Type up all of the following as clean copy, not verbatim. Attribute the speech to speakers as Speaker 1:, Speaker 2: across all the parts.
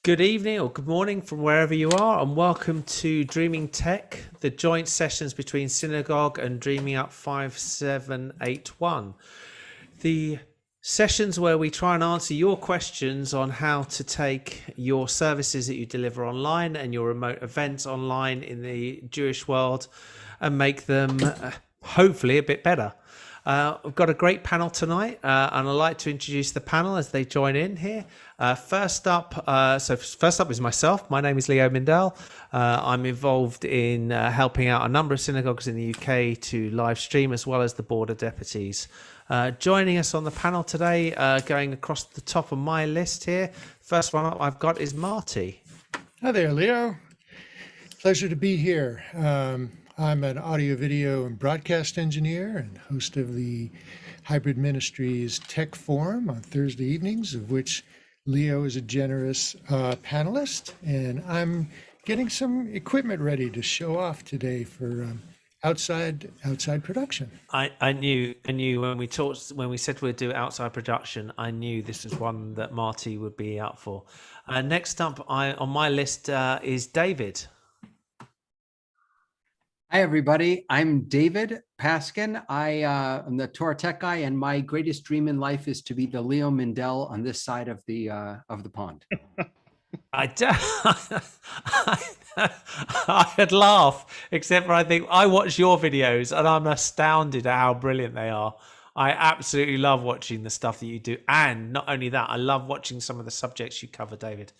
Speaker 1: Good evening or good morning from wherever you are, and welcome to Dreaming Tech, the joint sessions between Synagogue and Dreaming Up 5781. The sessions where we try and answer your questions on how to take your services that you deliver online and your remote events online in the Jewish world and make them hopefully a bit better. We've got a great panel tonight, and I'd like to introduce the panel as they join in here. First up is myself. My name is Leo Mindell. I'm involved in helping out a number of synagogues in the UK to live stream, as well as the border deputies. Joining us on the panel today, going across the top of my list here, first one up I've got is Marty.
Speaker 2: Hi there, Leo. Pleasure to be here. I'm an audio, video, and broadcast engineer and host of the Hybrid Ministries Tech Forum on Thursday evenings, of which Leo is a generous panelist. And I'm getting some equipment ready to show off today for outside production.
Speaker 1: I knew when we said we'd do outside production, I knew this was one that Marty would be up for. Next up on my list is David.
Speaker 3: Hi, everybody. I'm David Paskin. I'm the Torah Tech guy, and my greatest dream in life is to be the Leo Mindell on this side of the pond.
Speaker 1: I'd laugh, except for I think I watch your videos and I'm astounded at how brilliant they are. I absolutely love watching the stuff that you do. And not only that, I love watching some of the subjects you cover, David.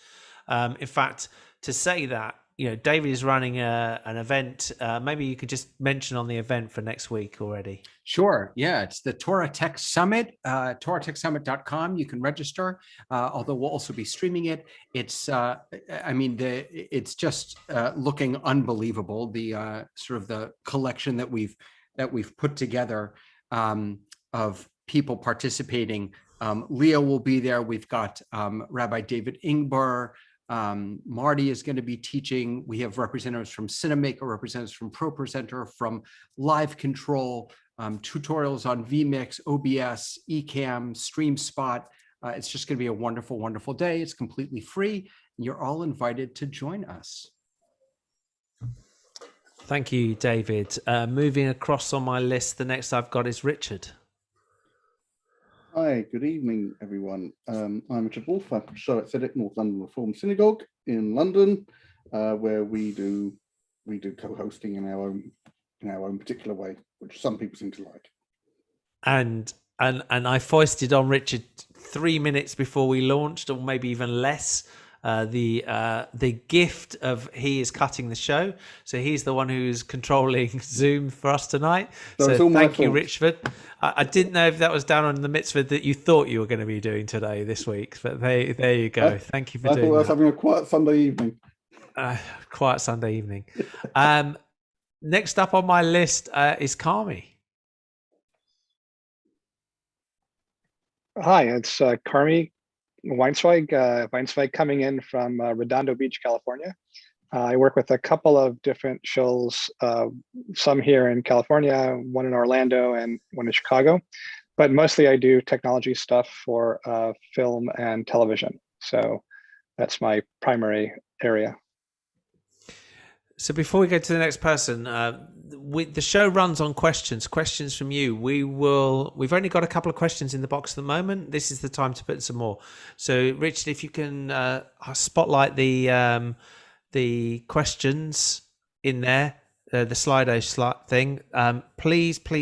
Speaker 1: In fact, to say that, David is running an event. Maybe you could just mention on the event for next week already.
Speaker 3: Sure. Yeah, it's the Torah Tech Summit, torahtechsummit.com. You can register, although we'll also be streaming it. It's, it's just looking unbelievable. The sort of the collection that we've put together of people participating. Leo will be there. We've got Rabbi David Ingber. Marty is going to be teaching. We have representatives from Cinemaker, representatives from ProPresenter, from Live Control, tutorials on vMix, OBS, Ecamm, StreamSpot. It's just going to be a wonderful, wonderful day. It's completely free. You're all invited to join us.
Speaker 1: Thank you, David. Moving across on my list, the next I've got is Richard.
Speaker 4: Hi, good evening, everyone. I'm Richard Wolf. I'm from Charlotte Sedek, North London Reformed Synagogue in London, where we do co-hosting in our own particular way, which some people seem to like.
Speaker 1: And I foisted on Richard 3 minutes before we launched, or maybe even less. The gift of he is cutting the show, so he's the one who's controlling Zoom for us tonight. So thank you, Richard. I didn't know if that was down on the mitzvah that you thought you were going to be doing today this week, but there you go. Thank you for doing that. I thought I
Speaker 4: was having a quiet Sunday evening.
Speaker 1: Quiet Sunday evening. Next up on my list is Carmi.
Speaker 5: Hi, it's Carmi Weinsweig coming in from Redondo Beach, California. I work with a couple of different shows, some here in California, one in Orlando and one in Chicago, but mostly I do technology stuff for film and television. So that's my primary area.
Speaker 1: So before we go to the next person, the show runs on questions from you. We've only got a couple of questions in the box at the moment. This is the time to put some more. So Richard, if you can spotlight the questions in there, the Slido thing, please put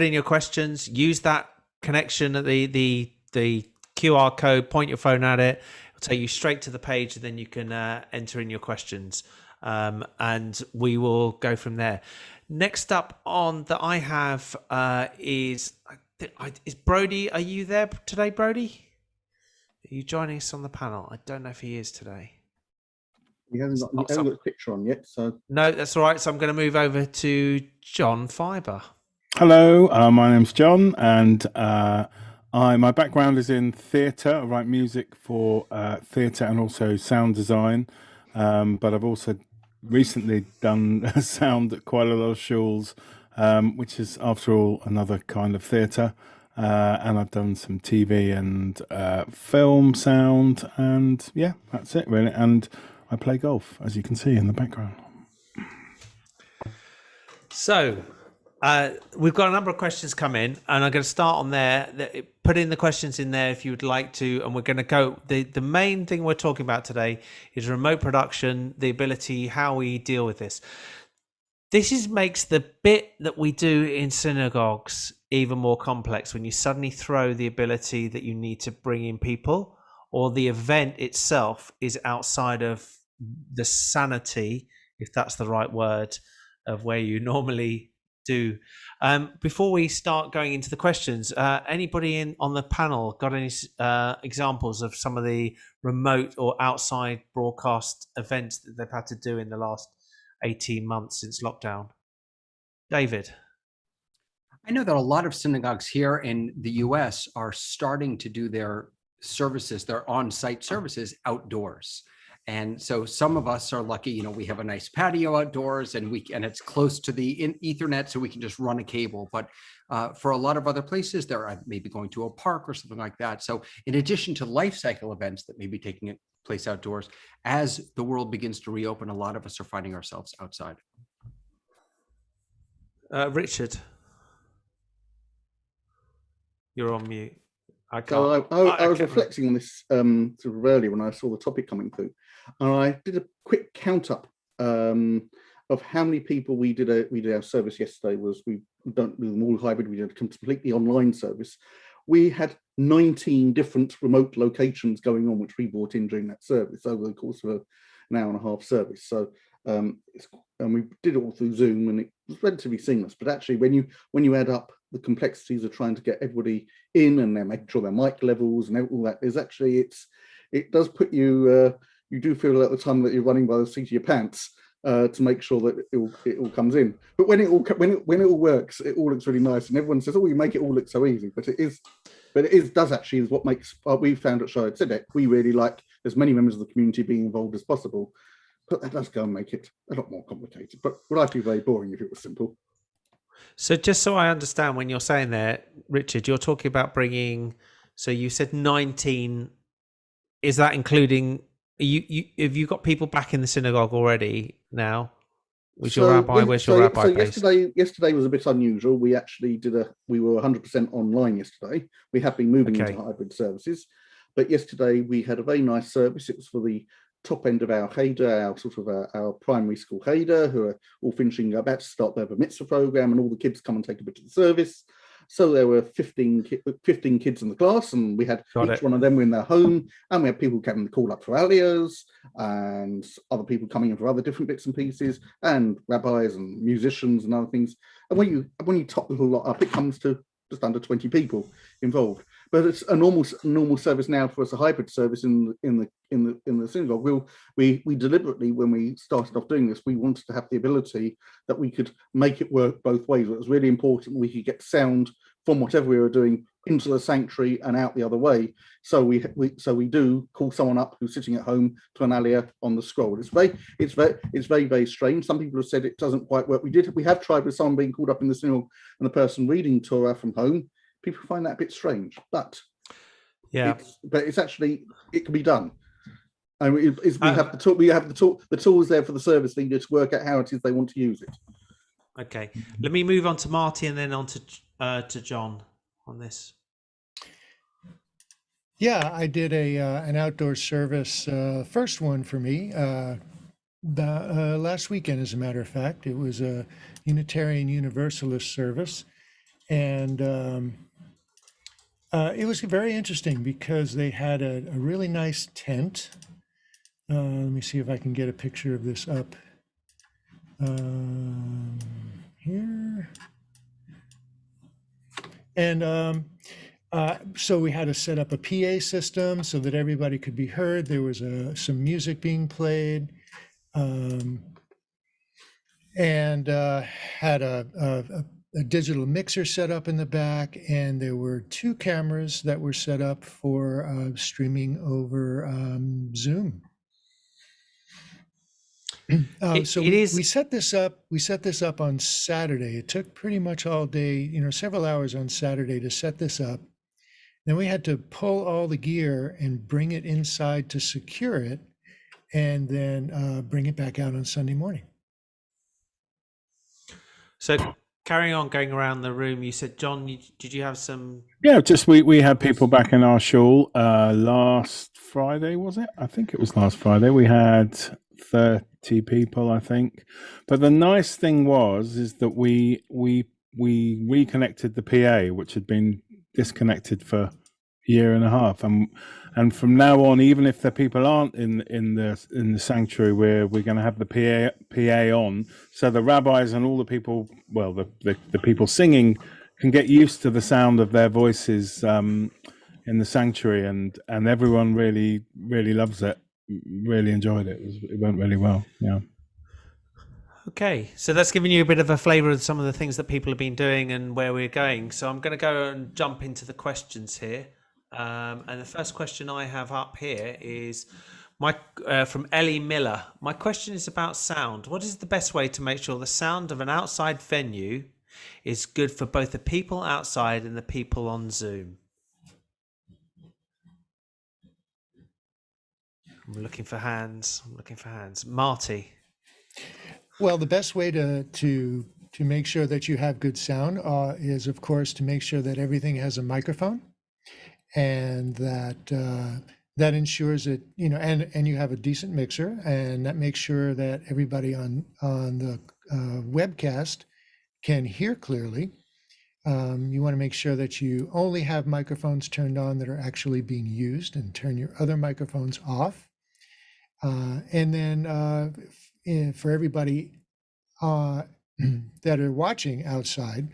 Speaker 1: in your questions. Use that connection at the QR code, point your phone at it. Take you straight to the page, and then you can enter in your questions, and we will go from there. Next up on that I have is Brody. Are you there today, Brody? Are you joining us on the panel? I don't know if he is today.
Speaker 4: We haven't got a picture on yet, so
Speaker 1: no, that's all right. So I'm going to move over to John Fiber.
Speaker 6: Hello, my name's John, and my background is in theatre. I write music for theatre and also sound design, but I've also recently done sound at quite a lot of shuls, which is, after all, another kind of theatre. and I've done some TV and film sound, and yeah, that's it really. And I play golf, as you can see in the background.
Speaker 1: So we've got a number of questions come in, and I'm going to start on there. Put in the questions in there if you would like to, and we're going to go. The main thing we're talking about today is remote production, the ability, how we deal with this. This makes the bit that we do in synagogues even more complex when you suddenly throw the ability that you need to bring in people, or the event itself is outside of the sanity, if that's the right word, of where you normally do. Before we start going into the questions, anybody on the panel got any examples of some of the remote or outside broadcast events that they've had to do in the last 18 months since lockdown? David?
Speaker 3: I know that a lot of synagogues here in the US are starting to do their services, their on-site services outdoors. And so some of us are lucky, we have a nice patio outdoors, and it's close to the Ethernet, so we can just run a cable. But for a lot of other places, they're maybe going to a park or something like that. So in addition to life cycle events that may be taking place outdoors, as the world begins to reopen, a lot of us are finding ourselves outside.
Speaker 1: Richard, you're on mute. I
Speaker 4: was reflecting on this sort of earlier when I saw the topic coming through, and I did a quick count up of how many people we did our service yesterday. We don't do them all hybrid. We did a completely online service. We had 19 different remote locations going on, which we brought in during that service over the course of an hour and a half service. So and we did it all through Zoom, and it was relatively seamless. But actually, when you add up the complexities of trying to get everybody in and then making sure their mic levels and all that, it does put you, you do feel at the time that you're running by the seat of your pants to make sure that it all comes in. But when it all works, it all looks really nice, and everyone says, "Oh, you make it all look so easy," but is what makes we found at Torah Tech. We really like as many members of the community being involved as possible, but that does go and make it a lot more complicated. But would I be very boring if it was simple?
Speaker 1: So just so I understand, when you're saying there, Richard, you're talking about bringing, so you said 19, is that including, have you got people back in the synagogue already now? Where's your rabbi based?
Speaker 4: Yesterday was a bit unusual. We actually we were 100% online yesterday. We have been moving into hybrid services, but yesterday we had a very nice service. It was for the top end of our Cheder, our primary school Cheder, who are all about to start their Bar Mitzvah program, and all the kids come and take a bit of the service. So there were 15 kids in the class, and we had each one of them were in their home, and we had people coming to call up for aliyahs, and other people coming in for other different bits and pieces, and rabbis and musicians and other things. And when you top the whole lot up, it comes to just under 20 people involved. But it's a normal service now for us, a hybrid service in the synagogue. We deliberately, when we started off doing this, we wanted to have the ability that we could make it work both ways. It was really important we could get sound from whatever we were doing into the sanctuary and out the other way. So we do call someone up who's sitting at home to an aliyah on the scroll. It's very, very strange. Some people have said it doesn't quite work. We have tried with someone being called up in the synagogue and the person reading Torah from home. People find that a bit strange, but it's actually, it can be done. And we have the tools there for the service leader to work out how it is they want to use it.
Speaker 1: Okay, let me move on to Marty and then on to John on this.
Speaker 2: Yeah, I did an outdoor service, first one for me, last weekend, as a matter of fact. It was a Unitarian Universalist service, and it was very interesting because they had a really nice tent. Let me see if I can get a picture of this up here. And so we had to set up a PA system so that everybody could be heard. There was some music being played, and had a digital mixer set up in the back, and there were 2 cameras that were set up for streaming over Zoom. So
Speaker 1: it is.
Speaker 2: we set this up. We set this up on Saturday. It took pretty much all day, several hours on Saturday to set this up. Then we had to pull all the gear and bring it inside to secure it, and then bring it back out on Sunday morning.
Speaker 1: So carrying on going around the room, you said, John, did you have some?
Speaker 6: Yeah, just we had people back in our shul last Friday, was it? I think it was last Friday. We had 30 people, I think. But the nice thing is that we reconnected the PA, which had been disconnected for a year and a half, and from now on, even if the people aren't in the sanctuary, we're going to have the PA on, so the rabbis and all the people, well, the people singing can get used to the sound of their voices in the sanctuary, and everyone really loves it, really enjoyed it. It went really well. Yeah.
Speaker 1: Okay, so that's giving you a bit of a flavour of some of the things that people have been doing and where we're going. So I'm going to go and jump into the questions here. And the first question I have up here is from Ellie Miller. My question is about sound. What is the best way to make sure the sound of an outside venue is good for both the people outside and the people on Zoom? I'm looking for hands. Marty.
Speaker 2: Well, the best way to make sure that you have good sound is, of course, to make sure that everything has a microphone, and that ensures that and you have a decent mixer, and that makes sure that everybody on the webcast can hear clearly. You want to make sure that you only have microphones turned on that are actually being used, and turn your other microphones off. And then for everybody that are watching outside,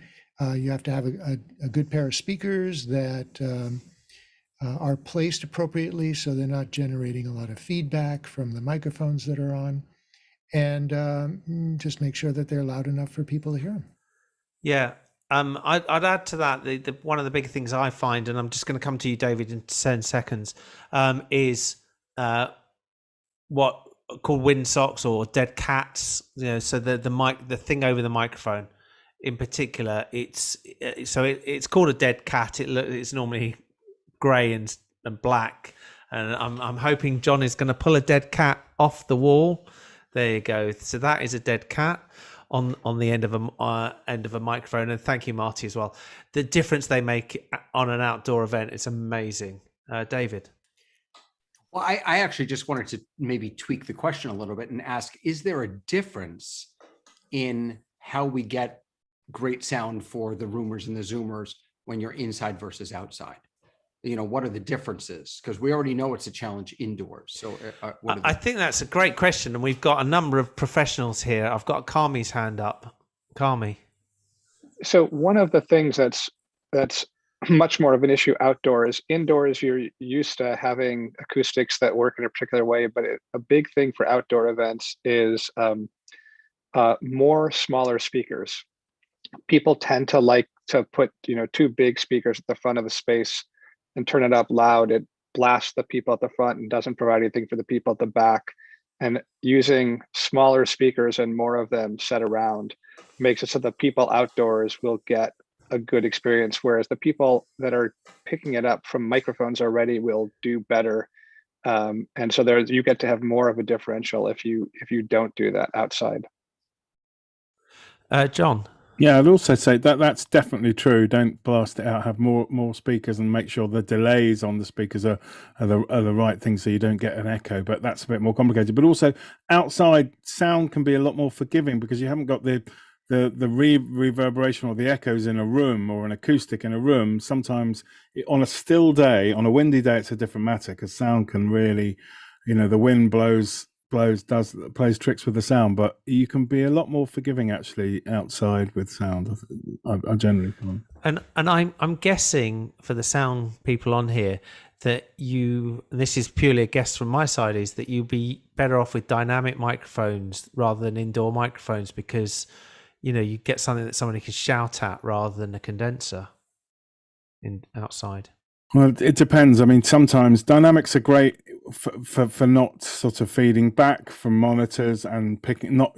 Speaker 2: you have to have a good pair of speakers that are placed appropriately, so they're not generating a lot of feedback from the microphones that are on, and just make sure that they're loud enough for people to hear them.
Speaker 1: Yeah. I'd add to that, the one of the big things I find, and I'm just going to come to you, David, in 10 seconds, is what are called wind socks or dead cats. So the thing over the microphone, in particular, it's called a dead cat. It's normally grey and black, and I'm hoping John is going to pull a dead cat off the wall. There you go. So that is a dead cat on the end of a microphone. And thank you, Marty, as well. The difference they make on an outdoor event is amazing. David.
Speaker 3: Well, I actually just wanted to maybe tweak the question a little bit and ask, is there a difference in how we get great sound for the roomers and the Zoomers when you're inside versus outside? What are the differences? Because we already know it's a challenge indoors. So
Speaker 1: I think that's a great question. And we've got a number of professionals here. I've got Carmi's hand up. Carmi.
Speaker 5: So one of the things that's much more of an issue outdoors. Indoors, you're used to having acoustics that work in a particular way, but a big thing for outdoor events is more smaller speakers. People tend to like to put two big speakers at the front of the space and turn it up loud. It blasts the people at the front and doesn't provide anything for the people at the back. And using smaller speakers and more of them set around makes it so the people outdoors will get a good experience, whereas the people that are picking it up from microphones already will do better. And so you get to have more of a differential if you don't do that outside.
Speaker 1: John.
Speaker 6: Yeah, I'd also say that's definitely true. Don't blast it out. Have more speakers and make sure the delays on the speakers are the right thing, so you don't get an echo. But that's a bit more complicated. But also, outside sound can be a lot more forgiving because you haven't got the reverberation or the echoes in a room or an acoustic in a room. Sometimes on a still day, on a windy day, it's a different matter because sound can really, the wind plays tricks with the sound, but you can be a lot more forgiving actually outside with sound. I generally find.
Speaker 1: And I'm guessing for the sound people on here that this is purely a guess from my side, is that you'll be better off with dynamic microphones rather than indoor microphones because you get something that somebody can shout at rather than a condenser outside.
Speaker 6: Well, it depends. I mean, sometimes dynamics are great for not sort of feeding back from monitors and picking not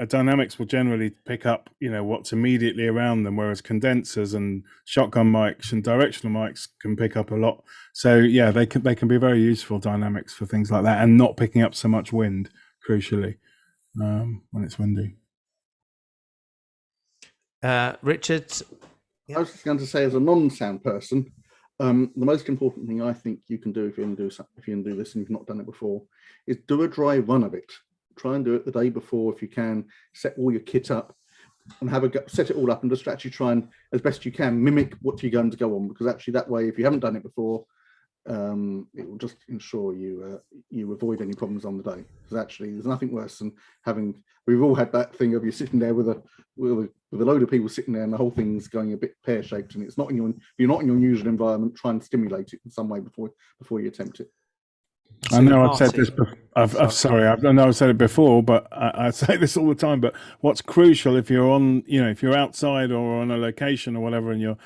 Speaker 6: dynamics will generally pick up what's immediately around them, whereas condensers and shotgun mics and directional mics can pick up a lot. So yeah, they can be very useful, dynamics, for things like that, and not picking up so much wind, crucially, when it's windy.
Speaker 1: Richard,
Speaker 4: I was just going to say, as a non-sound person, the most important thing I think you can do if you're going to do this and you've not done it before, is do a dry run of it. Try and do it the day before if you can. Set all your kit up and set it all up, and just actually try and, as best you can, mimic what you're going to go on. Because actually, that way, if you haven't done it before, it will just ensure you avoid any problems on the day. Because actually, there's nothing worse than having. We've all had that thing of you sitting there with a load of people sitting there, and the whole thing's going a bit pear-shaped, and it's not you're not in your usual environment. Try and stimulate it in some way before you attempt it.
Speaker 6: I know I've said this. I know I've said it before, but I say this all the time. But what's crucial, if you're on, if you're outside or on a location or whatever, and you're,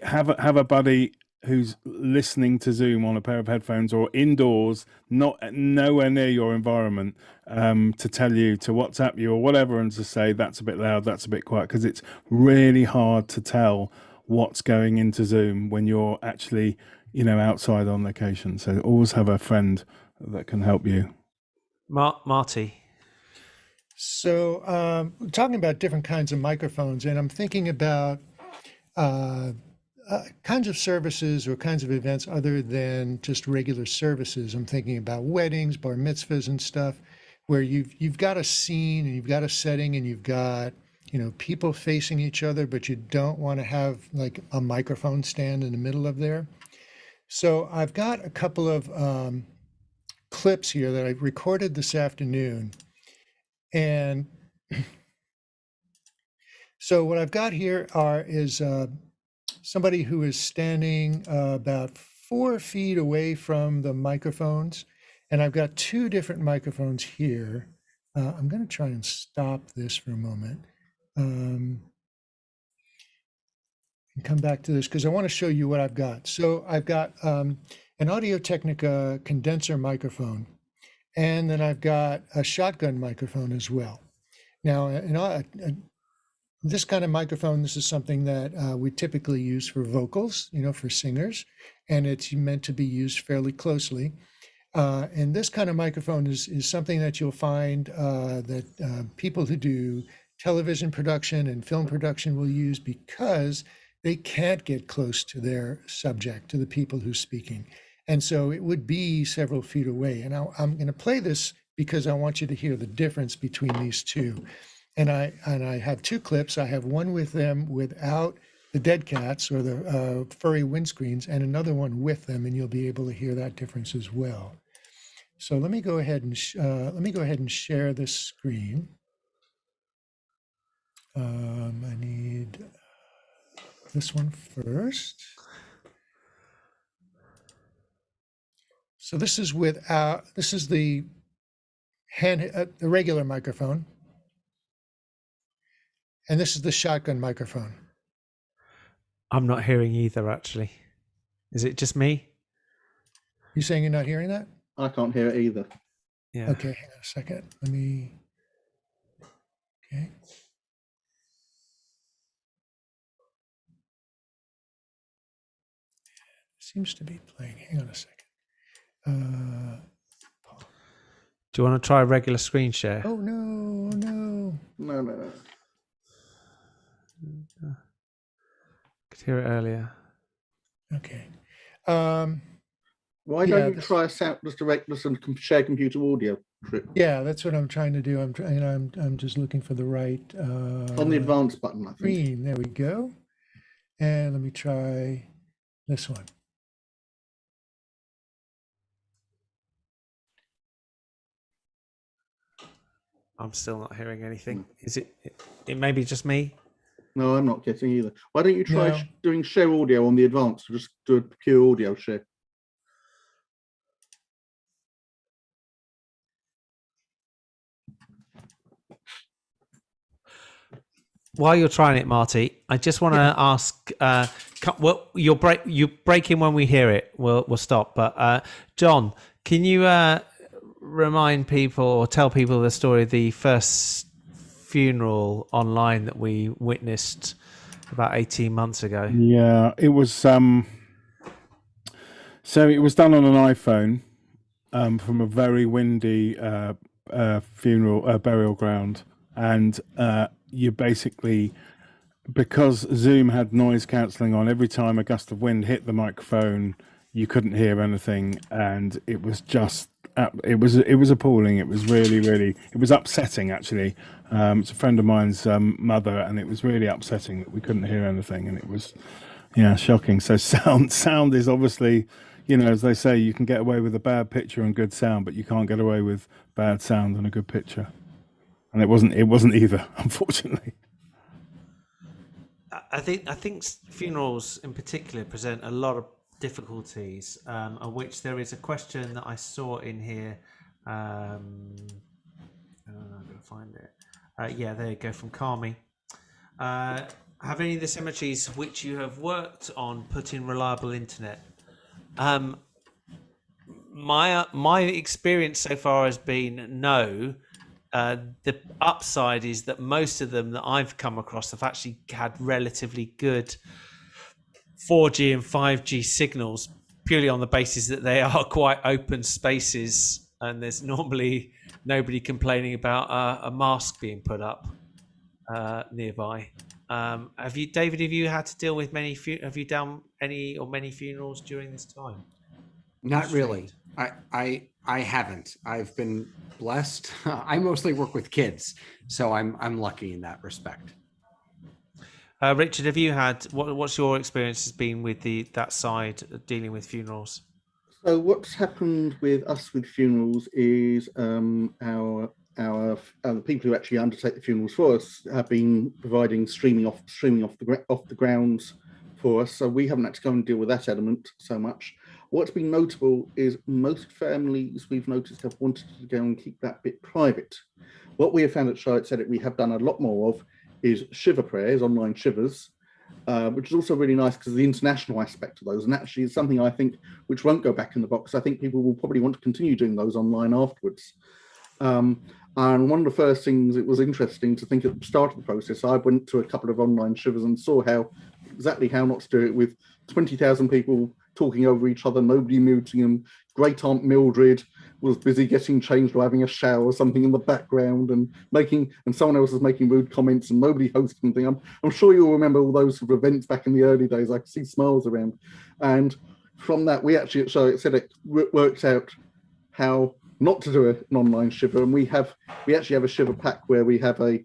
Speaker 6: have a buddy who's listening to Zoom on a pair of headphones, or indoors, nowhere near your environment, to tell you, to WhatsApp you or whatever, and to say that's a bit loud, that's a bit quiet, because it's really hard to tell what's going into Zoom when you're actually outside on location. So always have a friend that can help you.
Speaker 1: Marty.
Speaker 2: So talking about different kinds of microphones, and I'm thinking about kinds of services or kinds of events other than just regular services. I'm thinking about weddings, bar mitzvahs and stuff, where you've got a scene and you've got a setting and you've got people facing each other, but you don't want to have like a microphone stand in the middle of there. So I've got a couple of clips here that I recorded this afternoon. And so what I've got here is somebody who is standing about 4 feet away from the microphones. And I've got 2 different microphones here. I'm going to try and stop this for a moment. And come back to this because I want to show you what I've got. So I've got an Audio-Technica condenser microphone, and then I've got a shotgun microphone as well. Now, this kind of microphone, this is something that we typically use for vocals, for singers, and it's meant to be used fairly closely. And this kind of microphone is something that you'll find that people who do television production and film production will use, because they can't get close to their subject, to the people who's speaking. And so it would be several feet away. And I'm going to play this because I want you to hear the difference between these two. And I have 2 clips. I have one with them without the dead cats or the furry windscreens, and another one with them, and you'll be able to hear that difference as well. So let me go ahead and share this screen. I need this one first. So this is the the regular microphone, and this is the shotgun microphone.
Speaker 1: I'm not hearing either, actually. Is it just me?
Speaker 2: You saying you're not hearing that?
Speaker 4: I can't hear it either.
Speaker 1: Yeah.
Speaker 2: Okay, hang on a second. Okay. Seems to be playing. Hang on a second.
Speaker 1: Do you want to try a regular screen share?
Speaker 2: Oh no.
Speaker 4: No.
Speaker 1: Could hear it earlier.
Speaker 2: Okay.
Speaker 4: Why don't you try a share computer audio trip?
Speaker 2: Yeah, that's what I'm trying to do. I'm just looking for the right
Speaker 4: On the advanced button, I think.
Speaker 2: screen. There we go. And let me try this one.
Speaker 1: I'm still not hearing anything. Is it may be just me?
Speaker 4: No, I'm not getting either. Why don't you try
Speaker 2: No.
Speaker 4: doing share audio on the advanced, or just do a pure audio share?
Speaker 1: while you're trying it, Marty, I just want to ask. Well, you break in when we hear it. We'll stop. But John, can you remind people or tell people the story of the first funeral online that we witnessed about 18 months ago?
Speaker 6: Yeah, it was. So it was done on an iPhone from a very windy burial ground, and you basically, because Zoom had noise cancelling on, every time a gust of wind hit the microphone, you couldn't hear anything, and it was just it was appalling. It was really it was upsetting actually. It's a friend of mine's mother, and it was really upsetting that we couldn't hear anything, and it was shocking. So sound is obviously, as they say, you can get away with a bad picture and good sound, but you can't get away with bad sound and a good picture. And it wasn't either, unfortunately.
Speaker 1: I think funerals in particular present a lot of difficulties, of which there is a question that I saw in here. I'm going to find it. Yeah, there you go, from Carmi. Have any of the cemeteries which you have worked on put in reliable internet? My experience so far has been no. The upside is that most of them that I've come across have actually had relatively good 4G and 5G signals, purely on the basis that they are quite open spaces, and there's normally nobody complaining about a mask being put up nearby. David, have you had to deal with have you done any or many funerals during this time?
Speaker 3: Not really. I haven't. I've been blessed. I mostly work with kids, so I'm lucky in that respect.
Speaker 1: Richard, have you had what's your experience has been with that side of dealing with funerals?
Speaker 4: So what's happened with us with funerals is the people who actually undertake the funerals for us have been providing streaming off the grounds for us. So we haven't had to go and deal with that element so much. What's been notable is most families we've noticed have wanted to go and keep that bit private. What we have found at Charlotte Said It we have done a lot more of is shiva prayers, online shivas, which is also really nice because of the international aspect of those. And actually it's something I think which won't go back in the box. I think people will probably want to continue doing those online afterwards. And one of the first things, it was interesting to think at the start of the process, I went to a couple of online shivas and saw exactly how not to do it, with 20,000 people talking over each other, nobody muting them. Great Aunt Mildred was busy getting changed or having a shower or something in the background, and someone else was making rude comments, and nobody hosting anything. I'm sure you'll remember all those sort of events back in the early days. I could see smiles around. And from that, we actually at Charlotte Said It worked out how not to do an online shiva, and we actually have a shiva pack where we have a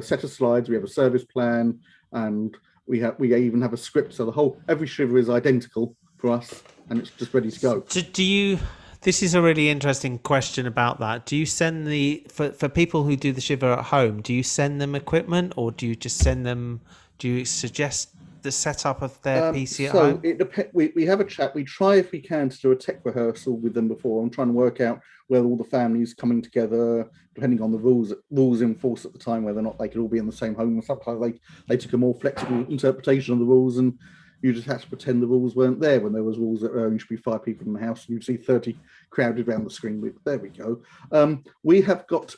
Speaker 4: set of slides, we have a service plan, and we even have a script. So every shiva is identical for us, and it's just ready to go.
Speaker 1: This is a really interesting question about that. Do you send for people who do the shiva at home, do you send them equipment, or do you suggest the setup of their PC at home?
Speaker 4: It depends. We have a chat. We try if we can to do a tech rehearsal with them before. I'm trying to work out whether all the families coming together, depending on the rules in force at the time, whether or not they could all be in the same home. Sometimes they took a more flexible interpretation of the rules, and you just had to pretend the rules weren't there when there was rules that only should be 5 people in the house. You'd see 30 crowded around the screen. There we go. We have got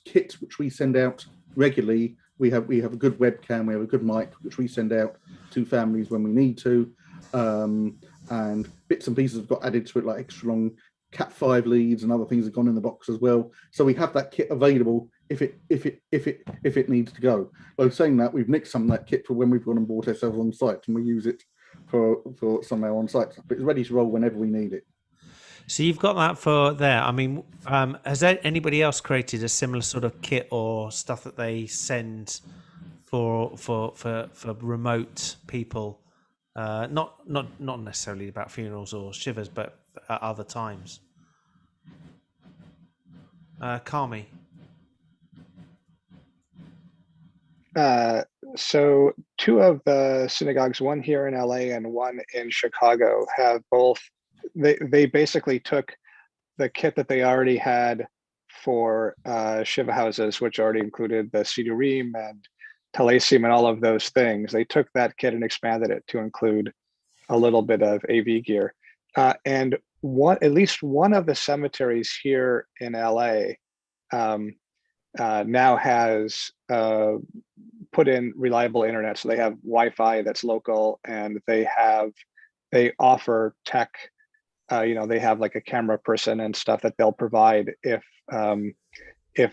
Speaker 4: kit which we send out regularly. We have a good webcam, we have a good mic, which we send out to families when we need to, and bits and pieces have got added to it, like extra long Cat5 leads and other things have gone in the box as well. So we have that kit available if it needs to go. Though saying that, we've nicked some of that kit for when we've gone and bought ourselves on site, and we use it for some of our on site stuff. But it's ready to roll whenever we need it.
Speaker 1: So you've got that for there. I mean, has anybody else created a similar sort of kit or stuff that they send for remote people? Not necessarily about funerals or shivers, but at other times. Carmi.
Speaker 5: So 2 of the synagogues, one here in LA and one in Chicago, have both. They basically took the kit that they already had for shiva houses, which already included the sidurim and Telesium and all of those things. They took that kit and expanded it to include a little bit of AV gear. And at least one of the cemeteries here in LA now has put in reliable internet. So they have Wi-Fi that's local, and they offer tech. They have like a camera person and stuff that they'll provide if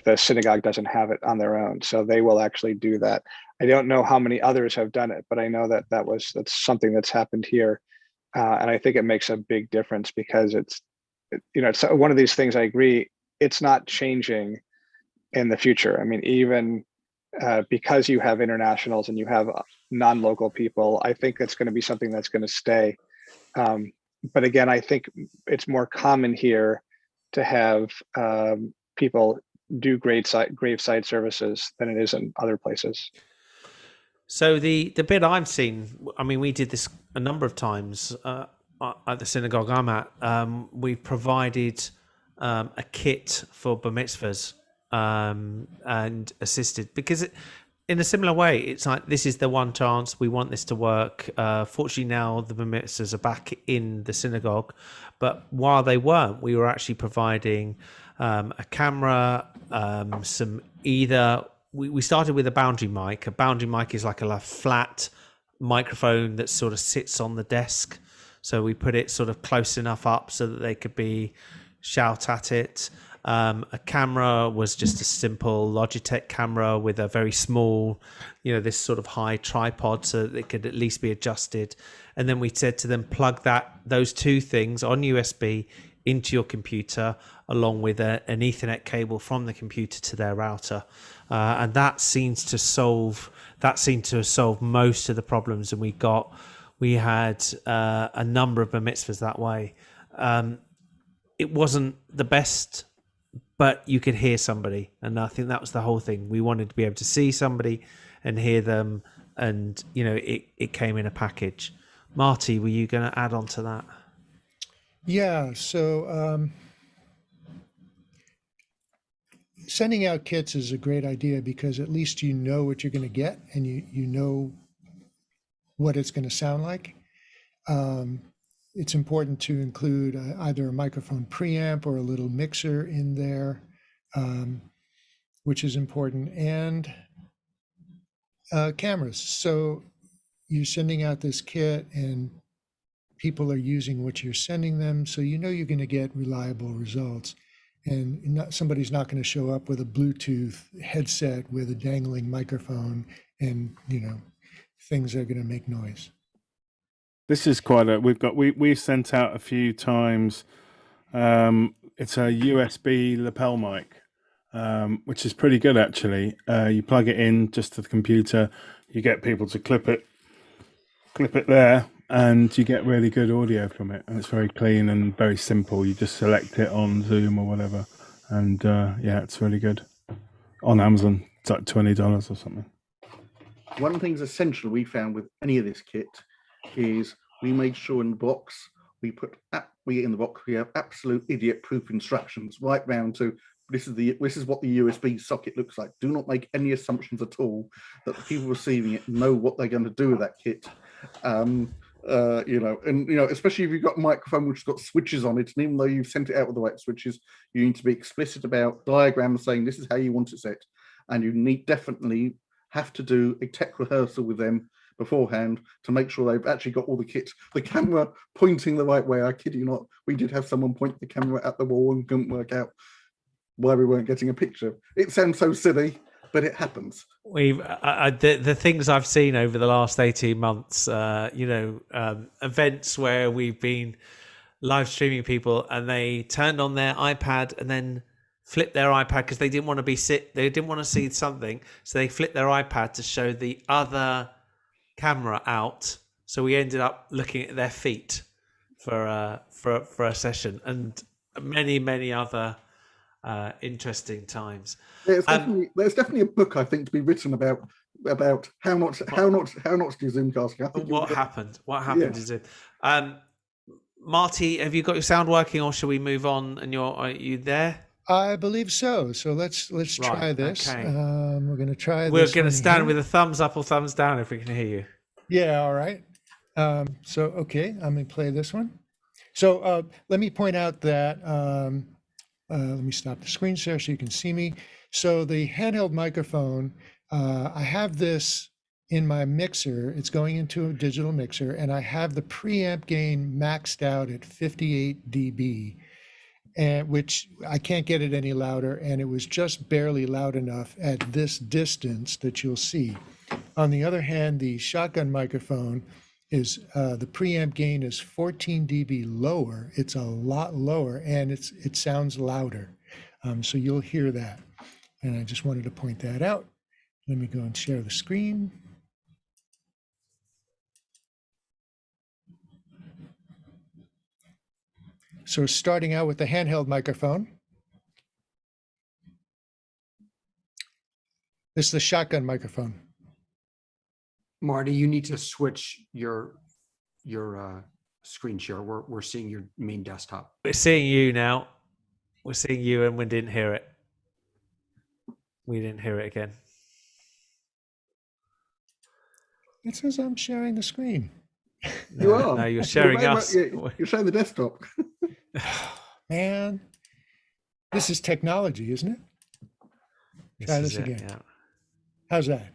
Speaker 5: the synagogue doesn't have it on their own. So they will actually do that. I don't know how many others have done it, but I know that's something that's happened here. And I think it makes a big difference because it's one of these things. I agree. It's not changing in the future. I mean, even because you have internationals and you have non-local people, I think it's going to be something that's going to stay. But again, I think it's more common here to have people do graveside services than it is in other places.
Speaker 1: So the bit I've seen, I mean, we did this a number of times at the synagogue I'm at. We provided a kit for bar mitzvahs and assisted, because in a similar way, it's like, this is the one chance we want this to work. Fortunately, now the bar mitzvahs are back in the synagogue, but while they weren't, we were actually providing a camera, we started with a boundary mic. A boundary mic is like a flat microphone that sort of sits on the desk. So we put it sort of close enough up so that they could shout at it. A camera was just a simple Logitech camera with a very small, this sort of high tripod so that it could at least be adjusted. And then we said to them, plug those two things on USB into your computer, along with an Ethernet cable from the computer to their router. And that seemed to solve most of the problems. And we had a number of bar mitzvahs that way. It wasn't the best, but you could hear somebody. And I think that was the whole thing. We wanted to be able to see somebody and hear them. And, it came in a package. Marty, were you going to add on to that?
Speaker 2: Yeah, so sending out kits is a great idea because at least you know what you're going to get and you know what it's going to sound like. It's important to include either a microphone preamp or a little mixer in there, which is important, and cameras. So you're sending out this kit and people are using what you're sending them, so you're going to get reliable results. And somebody's not going to show up with a Bluetooth headset with a dangling microphone and, things are going to make noise.
Speaker 6: This is quite we've sent out a few times. It's a USB lapel mic, which is pretty good actually. You plug it in just to the computer, you get people to clip it there, and you get really good audio from it, and it's very clean and very simple. You just select it on Zoom or whatever, and it's really good. On Amazon, it's like $20 or something.
Speaker 4: One of the things essential we found with any of this kit is we made sure in the box we have absolute idiot-proof instructions right round to this is what the USB socket looks like. Do not make any assumptions at all that the people receiving it know what they're going to do with that kit. Especially if you've got a microphone which has got switches on it, and even though you've sent it out with the right switches, you need to be explicit about diagrams saying this is how you want it set, and you definitely have to do a tech rehearsal with them beforehand to make sure they've actually got all the kit, the camera pointing the right way. I kid you not, we did have someone point the camera at the wall and couldn't work out why we weren't getting a picture. It sounds so silly, but it happens.
Speaker 1: The things I've seen over the last 18 months, events where we've been live streaming people and they turned on their iPad and then flipped their iPad because they didn't want to see something, so they flipped their iPad to show the other camera out. So we ended up looking at their feet for a session, and many other interesting times.
Speaker 4: There's definitely a book I think to be written about how not to do Zoomcasting.
Speaker 1: What happened to Zoom? Marty, have you got your sound working, or shall we move on? And are you there?
Speaker 2: I believe so. So let's try
Speaker 1: Right,
Speaker 2: this.
Speaker 1: okay.
Speaker 2: We're going to try
Speaker 1: We're
Speaker 2: this
Speaker 1: going to
Speaker 2: one
Speaker 1: stand
Speaker 2: here.
Speaker 1: with a thumbs up or thumbs down if we can hear you.
Speaker 2: Yeah, all right. So, okay, I'm going to play this one. So let me point out that, let me stop the screen share so you can see me. So the handheld microphone, I have this in my mixer. It's going into a digital mixer, and I have the preamp gain maxed out at 58 dB, and which I can't get it any louder, and it was just barely loud enough at this distance that you'll see. On the other hand, the shotgun microphone is the preamp gain is 14 dB lower. It's a lot lower, and it sounds louder. So you'll hear that. And I just wanted to point that out. Let me go and share the screen. So starting out with the handheld microphone. This is the shotgun microphone.
Speaker 3: Marty, you need to switch your screen share. We're seeing your main desktop.
Speaker 1: We're seeing you now. We're seeing you, and we didn't hear it. We didn't hear it again.
Speaker 2: It says I'm sharing the screen.
Speaker 4: You are.
Speaker 1: No, you're sharing us.
Speaker 4: You're showing the desktop.
Speaker 2: Man, this is technology, isn't it? Try this
Speaker 1: is it,
Speaker 2: again.
Speaker 1: yeah.
Speaker 2: How's that?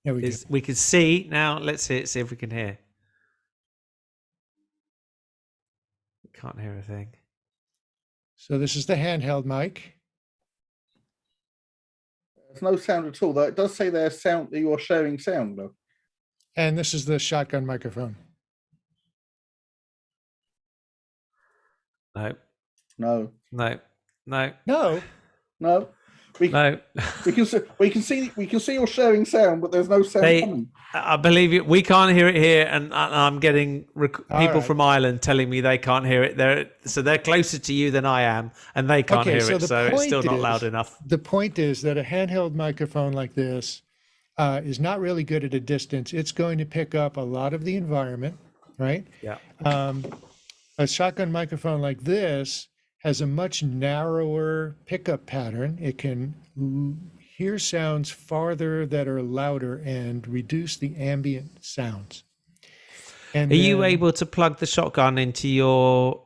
Speaker 2: There we go.
Speaker 1: We can see now. Let's see if we can hear. We can't hear a thing.
Speaker 2: So this is the handheld mic.
Speaker 4: There's no sound at all, though. It does say there's sound that you are sharing sound, though.
Speaker 2: And this is the shotgun microphone.
Speaker 1: No,
Speaker 4: No.
Speaker 1: no, no,
Speaker 2: No,
Speaker 4: No.
Speaker 1: no.
Speaker 4: We can see you're sharing sound, but there's no sound coming.
Speaker 1: I believe it. We can't hear it here, and I'm getting people
Speaker 2: right.
Speaker 1: from Ireland telling me they can't hear it. They're closer to you than I am, and they can't
Speaker 2: Okay,
Speaker 1: hear
Speaker 2: so
Speaker 1: it.
Speaker 2: the
Speaker 1: So it's
Speaker 2: point
Speaker 1: still not
Speaker 2: is-
Speaker 1: loud enough.
Speaker 2: the point is that a handheld microphone like this is not really good at a distance. It's going to pick up a lot of the environment, right?
Speaker 1: Yeah.
Speaker 2: A shotgun microphone like this has a much narrower pickup pattern. It can hear sounds farther that are louder and reduce the ambient sounds. And
Speaker 1: Are you
Speaker 2: then-
Speaker 1: able to plug the shotgun into your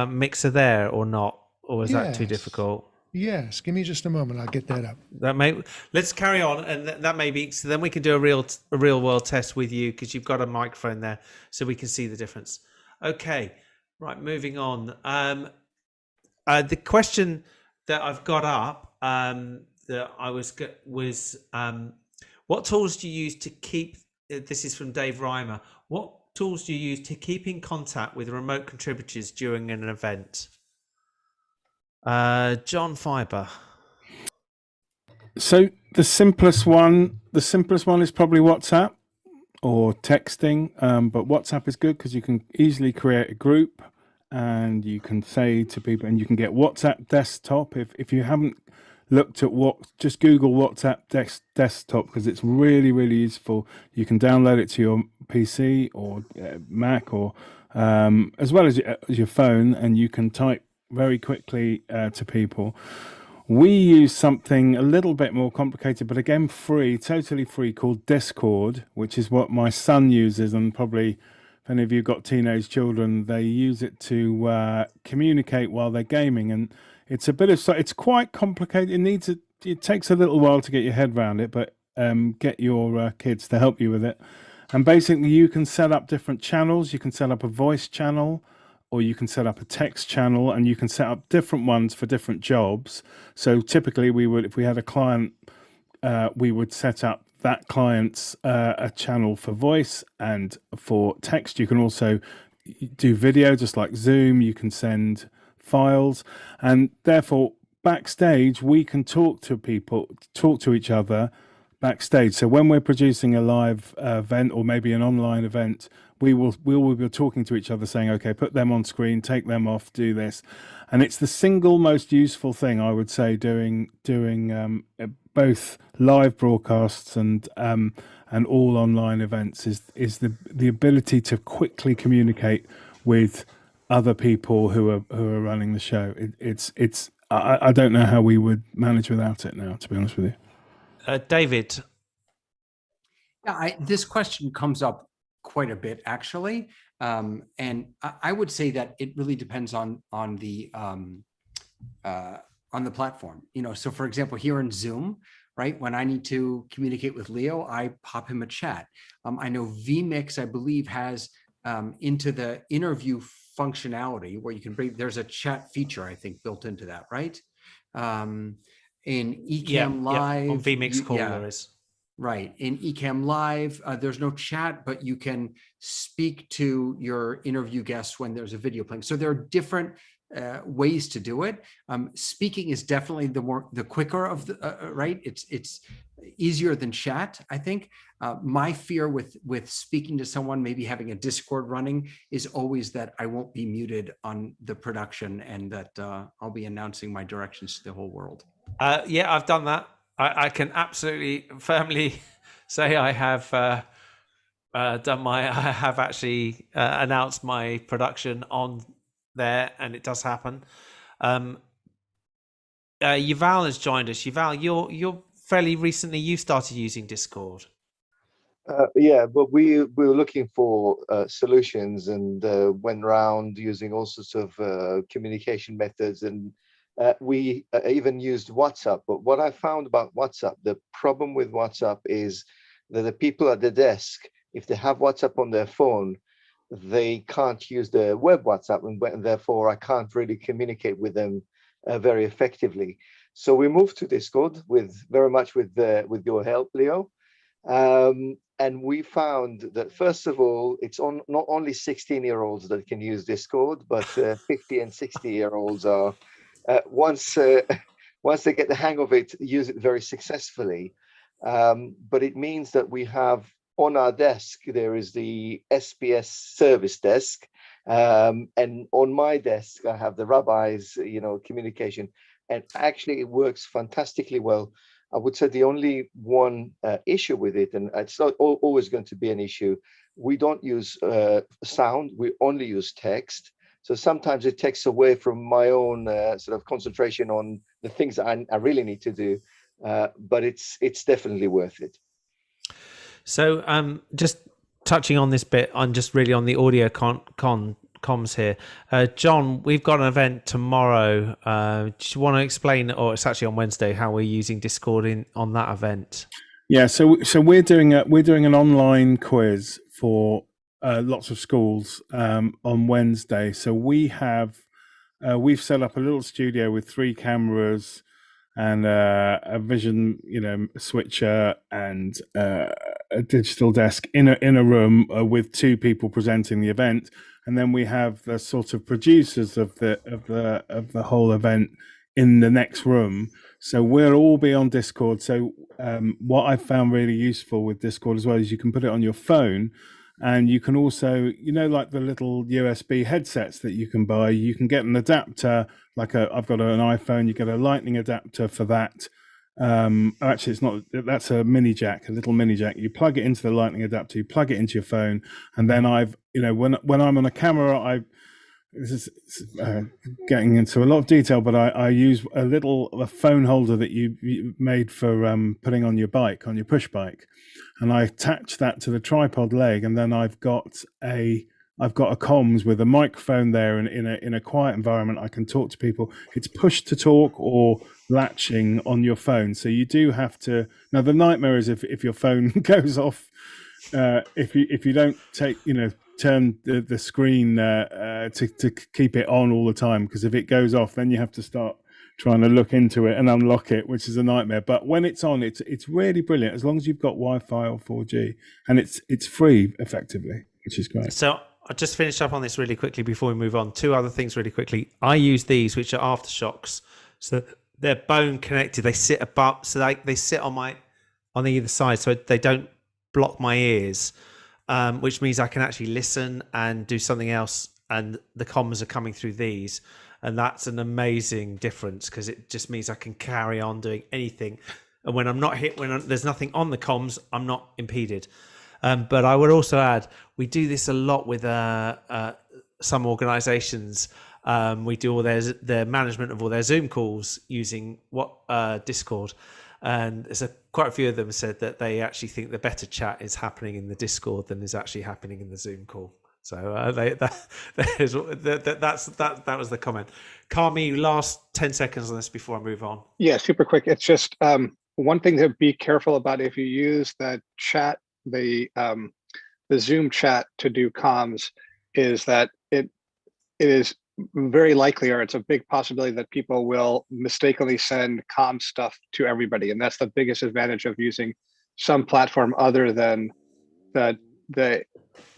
Speaker 1: mixer there, or not, or is that too
Speaker 2: Yes.
Speaker 1: difficult?
Speaker 2: Yes, give me just a moment. I'll get that up.
Speaker 1: Let's carry on, and that may be. So then we can do a real world test with you, because you've got a microphone there, so we can see the difference. Okay, right. Moving on. The question that I've got up that I was what tools do you use to keep? This is from Dave Reimer. What tools do you use to keep in contact with remote contributors during an event? John Fiber.
Speaker 6: So the simplest one is probably WhatsApp or texting. But WhatsApp is good because you can easily create a group and you can say to people, and you can get WhatsApp desktop. If you haven't looked at just Google WhatsApp desktop, because it's really, really useful. You can download it to your PC or Mac, or as well as your phone, and you can type very quickly to people. We use something a little bit more complicated, but again free, totally free, called Discord, which is what my son uses, and probably if any of you got teenage children, they use it to communicate while they're gaming. And it's it's quite complicated. It takes a little while to get your head around it, but get your kids to help you with it. And basically you can set up different channels. You can set up a voice channel, or you can set up a text channel, and you can set up different ones for different jobs. So typically if we had a client, we would set up that client's a channel for voice, and for text you can also do video, just like Zoom. You can send files, and therefore backstage we can talk to each other backstage. So when we're producing a live event, or maybe an online event, we will be talking to each other, saying, okay, put them on screen, take them off, do this. And it's the single most useful thing, I would say, doing both live broadcasts and all online events, is the ability to quickly communicate with other people who are running the show. It's I don't know how we would manage without it now, to be honest with you.
Speaker 1: David.
Speaker 3: Yeah, this question comes up quite a bit, actually, and I would say that it really depends on the platform. So for example, here in Zoom, right, when I need to communicate with Leo, I pop him a chat. I know vMix, I believe, has into the interview functionality where you can bring. There's a chat feature, I think, built into that, right? In Ecamm Live,
Speaker 1: on vMix Call there is.
Speaker 3: Right. In Ecamm Live, there's no chat, but you can speak to your interview guests when there's a video playing. So there are different ways to do it. Speaking is definitely the quicker of the right. It's easier than chat, I think. My fear with speaking to someone, maybe having a Discord running, is always that I won't be muted on the production and that I'll be announcing my directions to the whole world.
Speaker 1: Yeah, I've done that. I can absolutely firmly say I have I have actually announced my production on there, and it does happen. Yuval has joined us. Yuval, you're fairly recently, you started using Discord.
Speaker 7: Yeah, but we were looking for solutions and went around using all sorts of communication methods, and we even used WhatsApp. But what I found about WhatsApp, the problem with WhatsApp is that the people at the desk, if they have WhatsApp on their phone, they can't use the web WhatsApp, and therefore I can't really communicate with them very effectively. So we moved to Discord very much with your help, Leo. And we found that, first of all, it's not only 16-year-olds that can use Discord, but 50 and 60-year-olds are, once they get the hang of it, use it very successfully. But it means that we have on our desk, there is the SPS service desk. And on my desk, I have the rabbi's, communication. And actually, it works fantastically well. I would say the only one issue with it, and it's not always going to be an issue, we don't use sound, we only use text. So sometimes it takes away from my own sort of concentration on the things that I really need to do, but it's definitely worth it. So
Speaker 1: just touching on this bit, I'm just really on the audio comms here. John, we've got an event tomorrow. Do you want to explain, or it's actually on Wednesday, how we're using Discord on that event?
Speaker 6: Yeah, so we're doing an online quiz for lots of schools on Wednesday. So we've set up a little studio with 3 cameras and a vision, switcher and a digital desk in a room with 2 people presenting the event. And then we have the sort of producers of the whole event in the next room. So we'll all be on Discord. So what I found really useful with Discord as well is you can put it on your phone, and you can also, like the little USB headsets that you can buy, you can get an adapter. I've got an iPhone, you get a lightning adapter for that. Actually, it's not. That's a mini jack, a little mini jack. You plug it into the lightning adapter, you plug it into your phone, and then when I'm on a camera, this is getting into a lot of detail, but I use a phone holder that you made for putting on your bike, on your push bike, and I attach that to the tripod leg, and then I've got a comms with a microphone there, and in a quiet environment, I can talk to people. It's push to talk or latching on your phone. So you do have to. Now the nightmare is if your phone goes off, if you don't turn the screen to keep it on all the time, because if it goes off, then you have to start trying to look into it and unlock it, which is a nightmare. But when it's on, it's really brilliant as long as you've got Wi-Fi or 4G, and it's free effectively, which is great.
Speaker 1: So I'll just finish up on this really quickly before we move on. 2 other things really quickly. I use these, which are aftershocks. So they're bone connected. They sit above, so they sit on either side, so they don't block my ears, which means I can actually listen and do something else, and the comms are coming through these, and that's an amazing difference because it just means I can carry on doing anything, and when there's nothing on the comms, I'm not impeded. But I would also add, we do this a lot with some organizations. We do all their management of all their Zoom calls using Discord, and there's quite a few of them said that they actually think the better chat is happening in the Discord than is actually happening in the Zoom call. So that was the comment. Carmi, last 10 seconds on this before I move on.
Speaker 5: Yeah, super quick. It's just one thing to be careful about if you use the chat, the Zoom chat to do comms, is that it is very likely, or it's a big possibility, that people will mistakenly send comm stuff to everybody, and that's the biggest advantage of using some platform other than the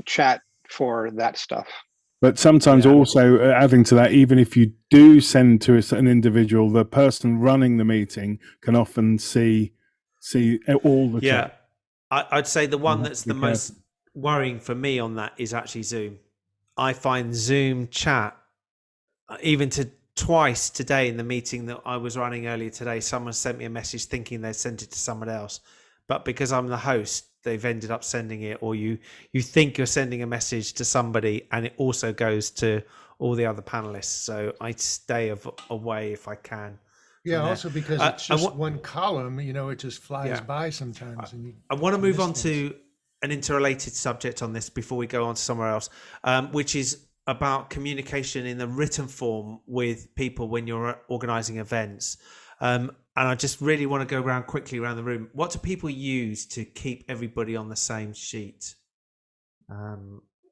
Speaker 5: chat for that stuff.
Speaker 6: But sometimes also adding to that, even if you do send to an individual, the person running the meeting can often see all the chat.
Speaker 1: I'd say the one that's the most worrying for me on that is actually Zoom. I find Zoom chat, even twice today in the meeting that I was running earlier today, someone sent me a message thinking they sent it to someone else, but because I'm the host, they've ended up sending it, or you think you're sending a message to somebody and it also goes to all the other panelists. So I stay away if I can.
Speaker 2: Yeah, also because it's just one column, it just flies by sometimes.
Speaker 1: I want to move on to an interrelated subject on this before we go on to somewhere else, which is about communication in the written form with people when you're organizing events. And I just really want to go quickly around the room. What do people use to keep everybody on the same sheet?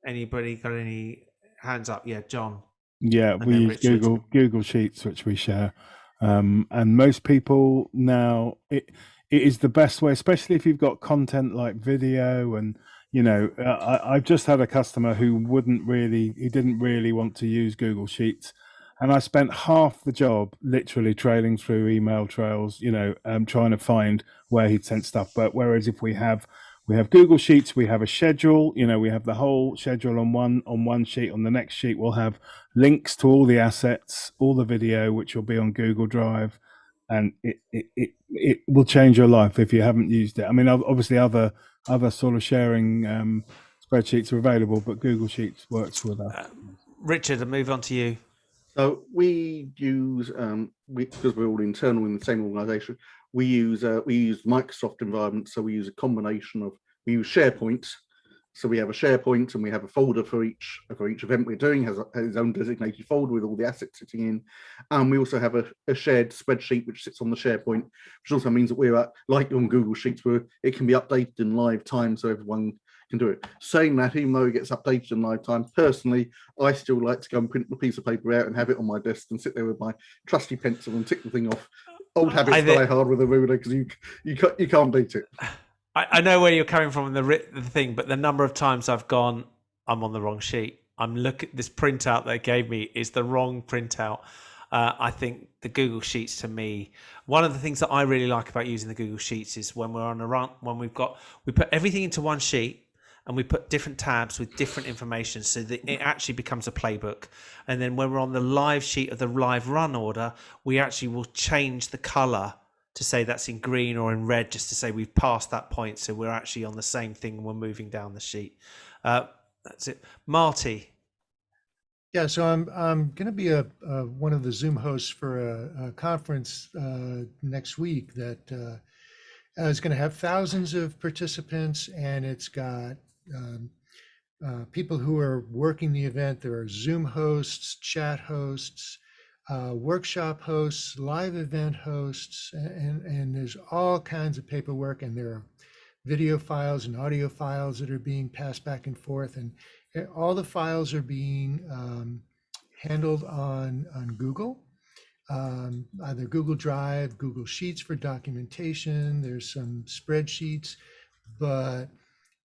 Speaker 1: Anybody got any hands up? Yeah, John.
Speaker 6: Yeah, we use Google Sheets, which we share. And most people now, it is the best way, especially if you've got content like video. And, I've just had a customer who didn't really want to use Google Sheets. And I spent half the job literally trailing through email trails, trying to find where he'd sent stuff. But whereas if we have Google Sheets, we have a schedule, we have the whole schedule on one sheet. On the next sheet, we'll have links to all the assets, all the video, which will be on Google Drive. And it will change your life if you haven't used it. I mean, obviously other sort of sharing spreadsheets are available, but Google Sheets works with us.
Speaker 1: Richard, I'll move on to you.
Speaker 4: So we use, because we're all internal in the same organization, we use Microsoft environment. So we use a combination we use SharePoint. So we have a SharePoint and we have a folder for each event we're doing, has its own designated folder with all the assets sitting in. And we also have a shared spreadsheet which sits on the SharePoint, which also means that we're like on Google Sheets, where it can be updated in live time so everyone can do it. Saying that, even though it gets updated in live time, personally, I still like to go and print the piece of paper out and have it on my desk and sit there with my trusty pencil and tick the thing off. Old habits die hard with a ruler, because you can't beat it.
Speaker 1: I know where you're coming from in the thing, but the number of times I've gone, I'm on the wrong sheet. I'm looking, this printout they gave me is the wrong printout. I think the Google Sheets, to me, one of the things that I really like about using the Google Sheets is when we're on a run, when we put everything into one sheet and we put different tabs with different information so that it actually becomes a playbook. And then when we're on the live sheet of the live run order, we actually will change the color to say that's in green or in red, just to say we've passed that point. So we're actually on the same thing when we're moving down the sheet. That's it. Marty.
Speaker 2: Yeah, so I'm going to be one of the Zoom hosts for a conference next week that is going to have thousands of participants, and it's got people who are working the event. There are Zoom hosts, chat hosts, workshop hosts, live event hosts, and there's all kinds of paperwork, and there are video files and audio files that are being passed back and forth, and all the files are being handled on Google, either Google Drive, Google Sheets for documentation. There's some spreadsheets, but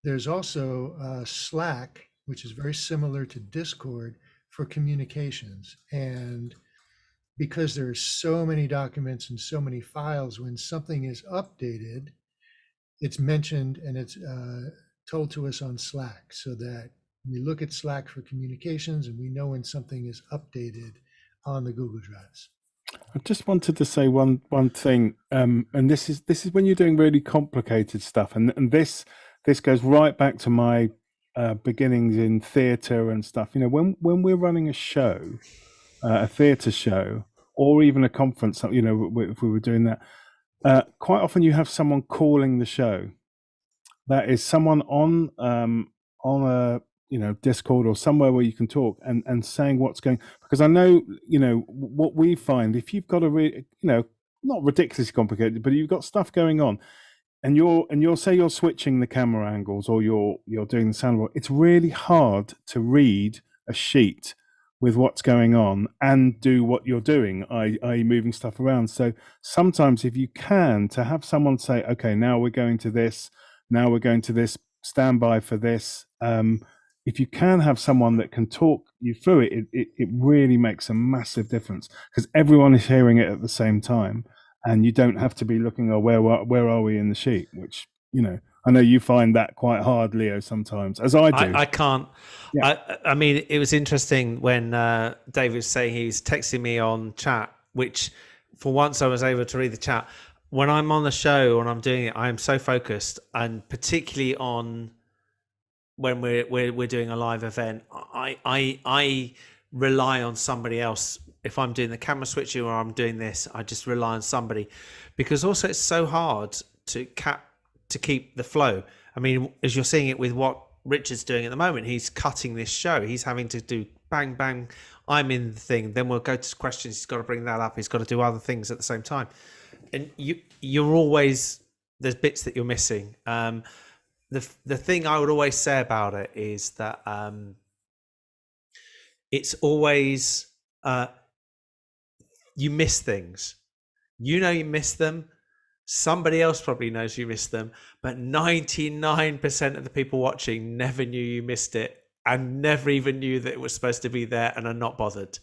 Speaker 2: there's also Slack, which is very similar to Discord for communications. And because there are so many documents and so many files, when something is updated, it's mentioned and it's told to us on Slack, so that we look at Slack for communications and we know when something is updated on the Google Drives.
Speaker 6: I just wanted to say one thing, and this is when you're doing really complicated stuff, and this goes right back to my beginnings in theatre and stuff. When we're running a show, a theatre show or even a conference, if we were doing that, quite often you have someone calling the show. That is someone on a Discord or somewhere where you can talk and saying what's going, because I know what we find, if you've got not ridiculously complicated, but you've got stuff going on and you'll say you're switching the camera angles or you're doing the soundboard, it's really hard to read a sheet with what's going on and do what you're doing, i.e. moving stuff around. So sometimes if you can, to have someone say, okay, now we're going to this, stand by for this. If you can have someone that can talk you through it really makes a massive difference, because everyone is hearing it at the same time, and you don't have to be looking, where are we in the sheet, which, I know you find that quite hard, Leo, sometimes, as I do.
Speaker 1: I can't.
Speaker 6: Yeah.
Speaker 1: I mean, it was interesting when David was saying he was texting me on chat, which for once I was able to read the chat. When I'm on the show and I'm doing it, I am so focused, and particularly on when we're doing a live event, I rely on somebody else. If I'm doing the camera switching or I'm doing this, I just rely on somebody, because also it's so hard to keep the flow. I mean, as you're seeing it with what Richard's doing at the moment, he's cutting this show. He's having to do bang, bang. I'm in the thing. Then we'll go to questions. He's got to bring that up. He's got to do other things at the same time. And you're always, there's bits that you're missing. The thing I would always say about it is that it's always you miss things. You miss them. Somebody else probably knows you missed them, but 99% of the people watching never knew you missed it and never even knew that it was supposed to be there and are not bothered.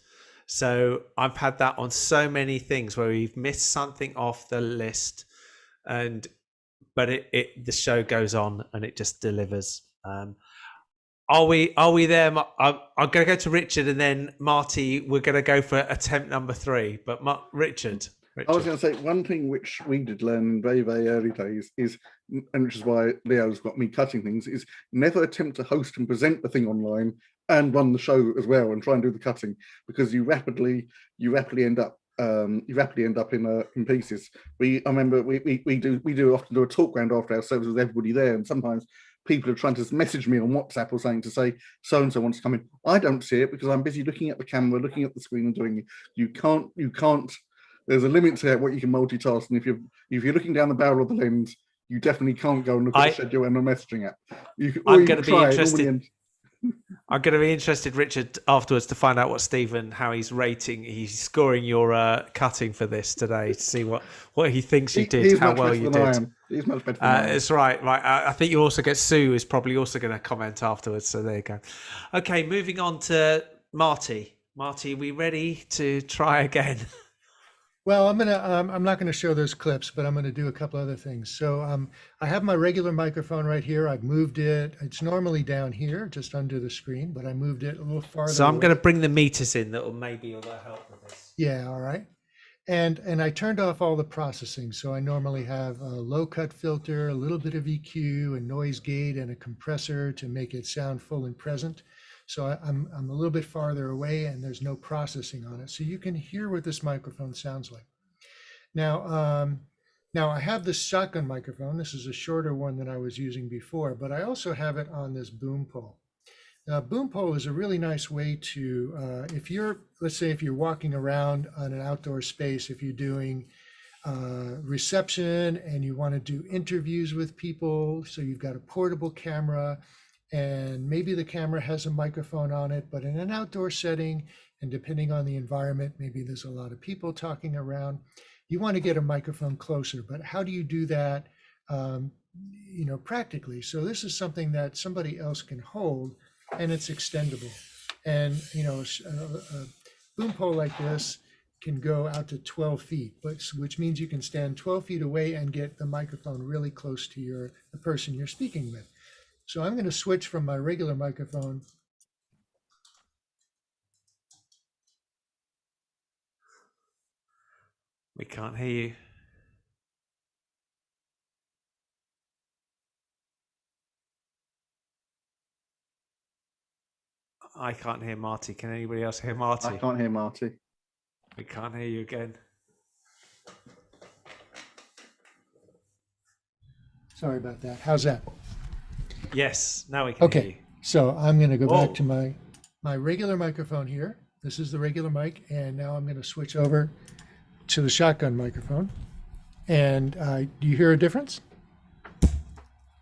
Speaker 1: So I've had that on so many things where we've missed something off the list, but the show goes on and it just delivers. Are we there? I'm going to go to Richard, and then Marty, we're going to go for attempt number 3. But Richard.
Speaker 4: I was going to say, one thing which we did learn in very, very early days is, and which is why Leo's got me cutting things, is never attempt to host and present the thing online and run the show as well and try and do the cutting, because you rapidly end up in pieces. I remember we do often do a talk round after our service with everybody there, and sometimes people are trying to message me on WhatsApp or something to say so and so wants to come in. I don't see it because I'm busy looking at the camera, looking at the screen, and doing it. You can't. There's a limit to what you can multitask, and if you're looking down the barrel of the lens, you definitely can't go and look at the schedule and a messaging app. I'm going to be interested.
Speaker 1: I'm going to be interested, Richard, afterwards to find out what he's scoring your cutting for this today, to see what he thinks you did, how well you did.
Speaker 4: He's much better than I am.
Speaker 1: It's right. I think you also get Sue is probably also going to comment afterwards. So there you go. Okay, moving on to Marty. Marty, are we ready to try again?
Speaker 2: Well, I'm not gonna show those clips, but I'm gonna do a couple other things. So I have my regular microphone right here. I've moved it. It's normally down here, just under the screen, but I moved it a little farther.
Speaker 1: So I'm going to bring the meters in. That'll help with this.
Speaker 2: Yeah, all right. And I turned off all the processing. So I normally have a low cut filter, a little bit of EQ, a noise gate, and a compressor to make it sound full and present. So I'm a little bit farther away, and there's no processing on it. So you can hear what this microphone sounds like. Now I have this shotgun microphone. This is a shorter one than I was using before, but I also have it on this boom pole. Now, boom pole is a really nice way to, let's say if you're walking around on an outdoor space, if you're doing reception and you want to do interviews with people, so you've got a portable camera, and maybe the camera has a microphone on it, but in an outdoor setting, and depending on the environment, maybe there's a lot of people talking around, you want to get a microphone closer. But how do you do that, practically? So this is something that somebody else can hold, and it's extendable. And a boom pole like this can go out to 12 feet, which means you can stand 12 feet away and get the microphone really close to the person you're speaking with. So I'm going to switch from my regular microphone.
Speaker 1: We can't hear you. I can't hear Marty. Can anybody else hear Marty?
Speaker 4: I can't hear Marty.
Speaker 1: We can't hear you again.
Speaker 2: Sorry about that. How's that?
Speaker 1: Yes, now we can hear you.
Speaker 2: Okay, so I'm going to go
Speaker 1: Whoa.
Speaker 2: back to my regular microphone here. This is the regular mic, and now I'm going to switch over to the shotgun microphone. And do you hear a difference?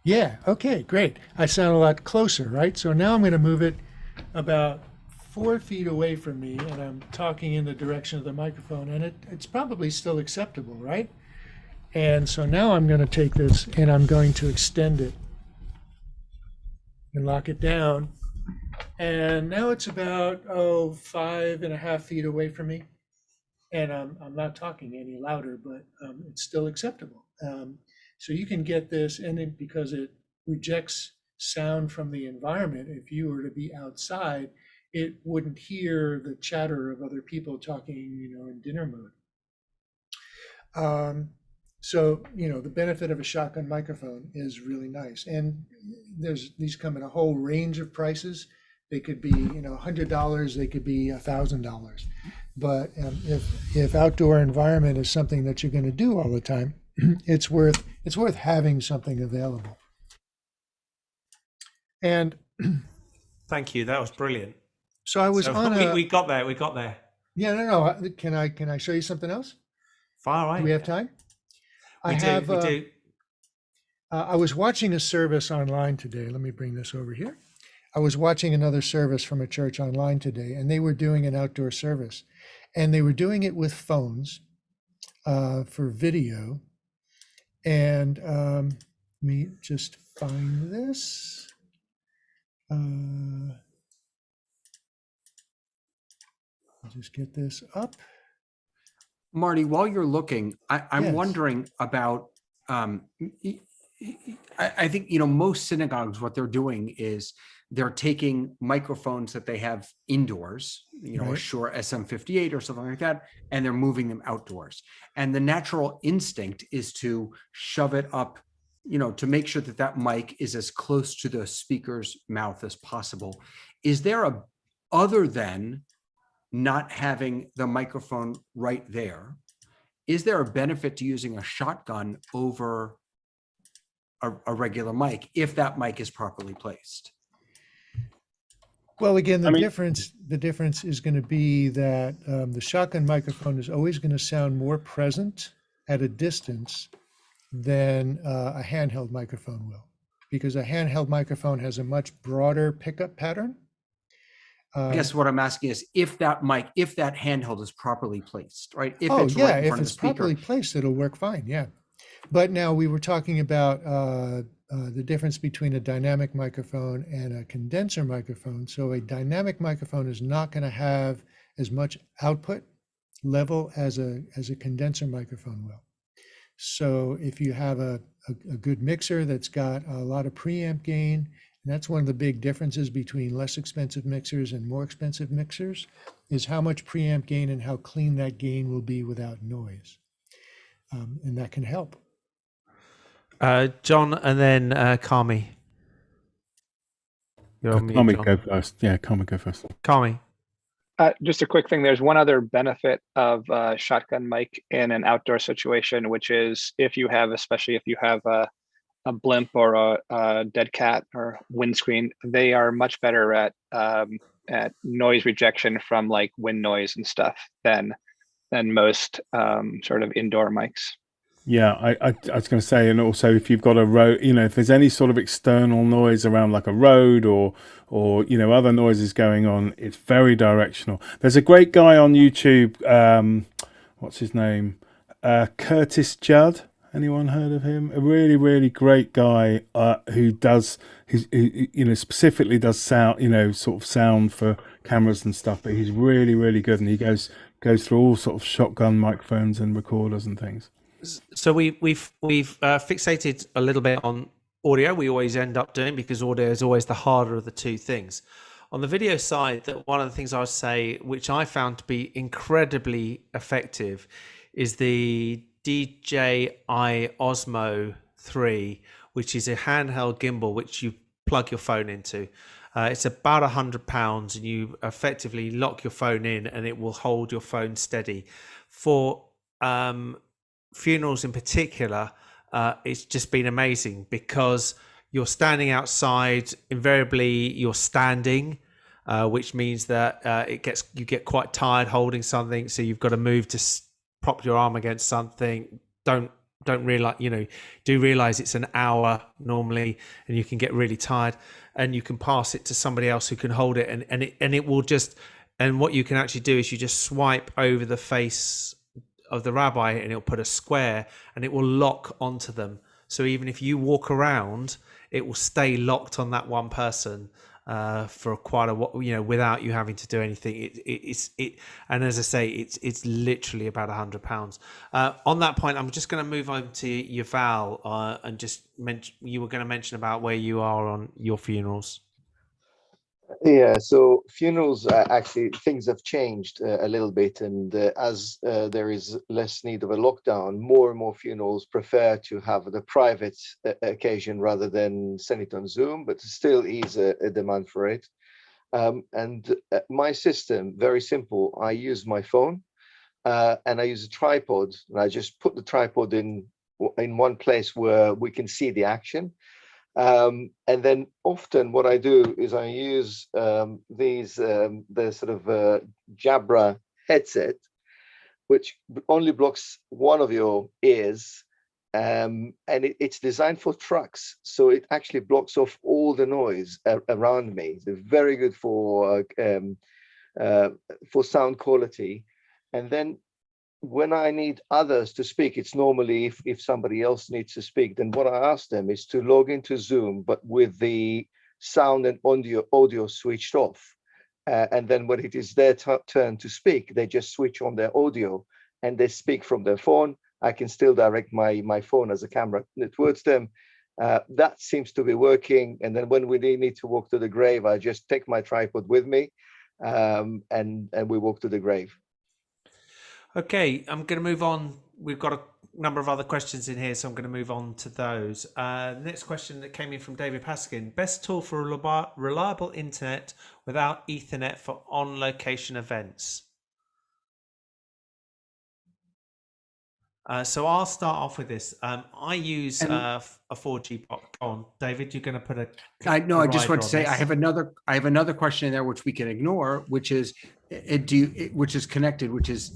Speaker 2: Yeah, okay, great. I sound a lot closer, right? So now I'm going to move it about 4 feet away from me, and I'm talking in the direction of the microphone, and it's probably still acceptable, right? And so now I'm going to take this and I'm going to extend it and lock it down. And now it's about 5.5 feet away from me. And I'm not talking any louder, but it's still acceptable. So you can get this, and because it rejects sound from the environment, if you were to be outside, it wouldn't hear the chatter of other people talking, in dinner mode. So, the benefit of a shotgun microphone is really nice. And these come in a whole range of prices. They could be, $100, they could be $1,000. But if outdoor environment is something that you're going to do all the time, it's worth having something available. And
Speaker 1: Thank you. That was brilliant.
Speaker 2: so I was
Speaker 1: we got there. We got there.
Speaker 2: Yeah, no. Can I show you something else?
Speaker 1: Far away.
Speaker 2: Do we have time?
Speaker 1: We do.
Speaker 2: I was watching a service online today. Let me bring this over here. I was watching another service from a church online today, and they were doing an outdoor service, and they were doing it with phones for video. And let me just find this. I'll just get this up.
Speaker 3: Marty, while you're looking, I'm
Speaker 2: Yes.
Speaker 3: wondering about, I think, most synagogues, what they're doing is they're taking microphones that they have indoors, a
Speaker 2: Right.
Speaker 3: Shure SM58 or something like that, and they're moving them outdoors. And the natural instinct is to shove it up, to make sure that that mic is as close to the speaker's mouth as possible. Is there other than not having the microphone right there, is there a benefit to using a shotgun over a regular mic if that mic is properly placed?
Speaker 2: Well, again,
Speaker 6: I mean-
Speaker 2: the difference is going to be that the shotgun microphone is always going to sound more present at a distance than a handheld microphone will, because a handheld microphone has a much broader pickup pattern.
Speaker 3: I guess what I'm asking is if that handheld is properly placed, right? If
Speaker 2: Oh,
Speaker 3: it's
Speaker 2: yeah,
Speaker 3: right in
Speaker 2: if
Speaker 3: front of
Speaker 2: it's
Speaker 3: the speaker.
Speaker 2: properly placed, it'll work fine, yeah. But now we were talking about the difference between a dynamic microphone and a condenser microphone. So a dynamic microphone is not going to have as much output level as a condenser microphone will. So if you have a good mixer that's got a lot of preamp gain, and that's one of the big differences between less expensive mixers and more expensive mixers, is how much preamp gain and how clean that gain will be without noise. And that can help.
Speaker 1: John, and then Kami. You're on mute,
Speaker 6: Kami
Speaker 1: John.
Speaker 6: go first. Yeah, Kami go first.
Speaker 1: Kami.
Speaker 5: Just a quick thing. There's one other benefit of a shotgun mic in an outdoor situation, which is especially if you have a blimp or a dead cat or windscreen, they are much better at noise rejection from like wind noise and stuff than most sort of indoor mics.
Speaker 6: Yeah, I was going to say, and also if you've got a road, if there's any sort of external noise around like a road or other noises going on, it's very directional. There's a great guy on YouTube, what's his name? Curtis Judd. Anyone heard of him? A really, really great guy who specifically does sound, sort of sound for cameras and stuff. But he's really, really good, and he goes through all sort of shotgun microphones and recorders and things.
Speaker 1: So we've fixated a little bit on audio. We always end up doing, because audio is always the harder of the two things. On the video side, that one of the things I would say, which I found to be incredibly effective, is the DJI Osmo 3, which is a handheld gimbal which you plug your phone into. It's about £100, and you effectively lock your phone in, and it will hold your phone steady. For funerals in particular, it's just been amazing because you're standing outside. Invariably, you're standing, which means that you get quite tired holding something, so you've got to move to prop your arm against something. Don't realize, do realize it's an hour normally, and you can get really tired, and you can pass it to somebody else who can hold it, and it will just. And what you can actually do is you just swipe over the face of the rabbi, and it'll put a square, and it will lock onto them. So even if you walk around, it will stay locked on that one person for quite a while, without you having to do anything. And as I say, it's literally about £100. On that point, I'm just going to move over to Yuval and just mention. You were going to mention about where you are on your funerals.
Speaker 7: Yeah, so funerals, actually, things have changed a little bit. And as there is less need of a lockdown, more and more funerals prefer to have the private occasion rather than send it on Zoom, but still is a demand for it. And my system, very simple. I use my phone and I use a tripod. And I just put the tripod in one place where we can see the action. And then often what I do is I use the sort of Jabra headset, which only blocks one of your ears, and it's designed for trucks, so it actually blocks off all the noise around me. It's very good for sound quality. And then when I need others to speak, it's normally if somebody else needs to speak, then what I ask them is to log into Zoom, but with the sound and audio switched off. And then when it is their turn to speak, they just switch on their audio and they speak from their phone. I can still direct my phone as a camera towards them. That seems to be working. And then when we need to walk to the grave, I just take my tripod with me and we walk to the grave.
Speaker 1: Okay, I'm going to move on. We've got a number of other questions in here, so I'm going to move on to those. Next question that came in from David Paskin. Best tool for reliable internet without Ethernet for on-location events? So I'll start off with this. I use a 4G box. On David, you're going to put a.
Speaker 3: I just want to say I have another question in there which we can ignore, which is which is connected, which is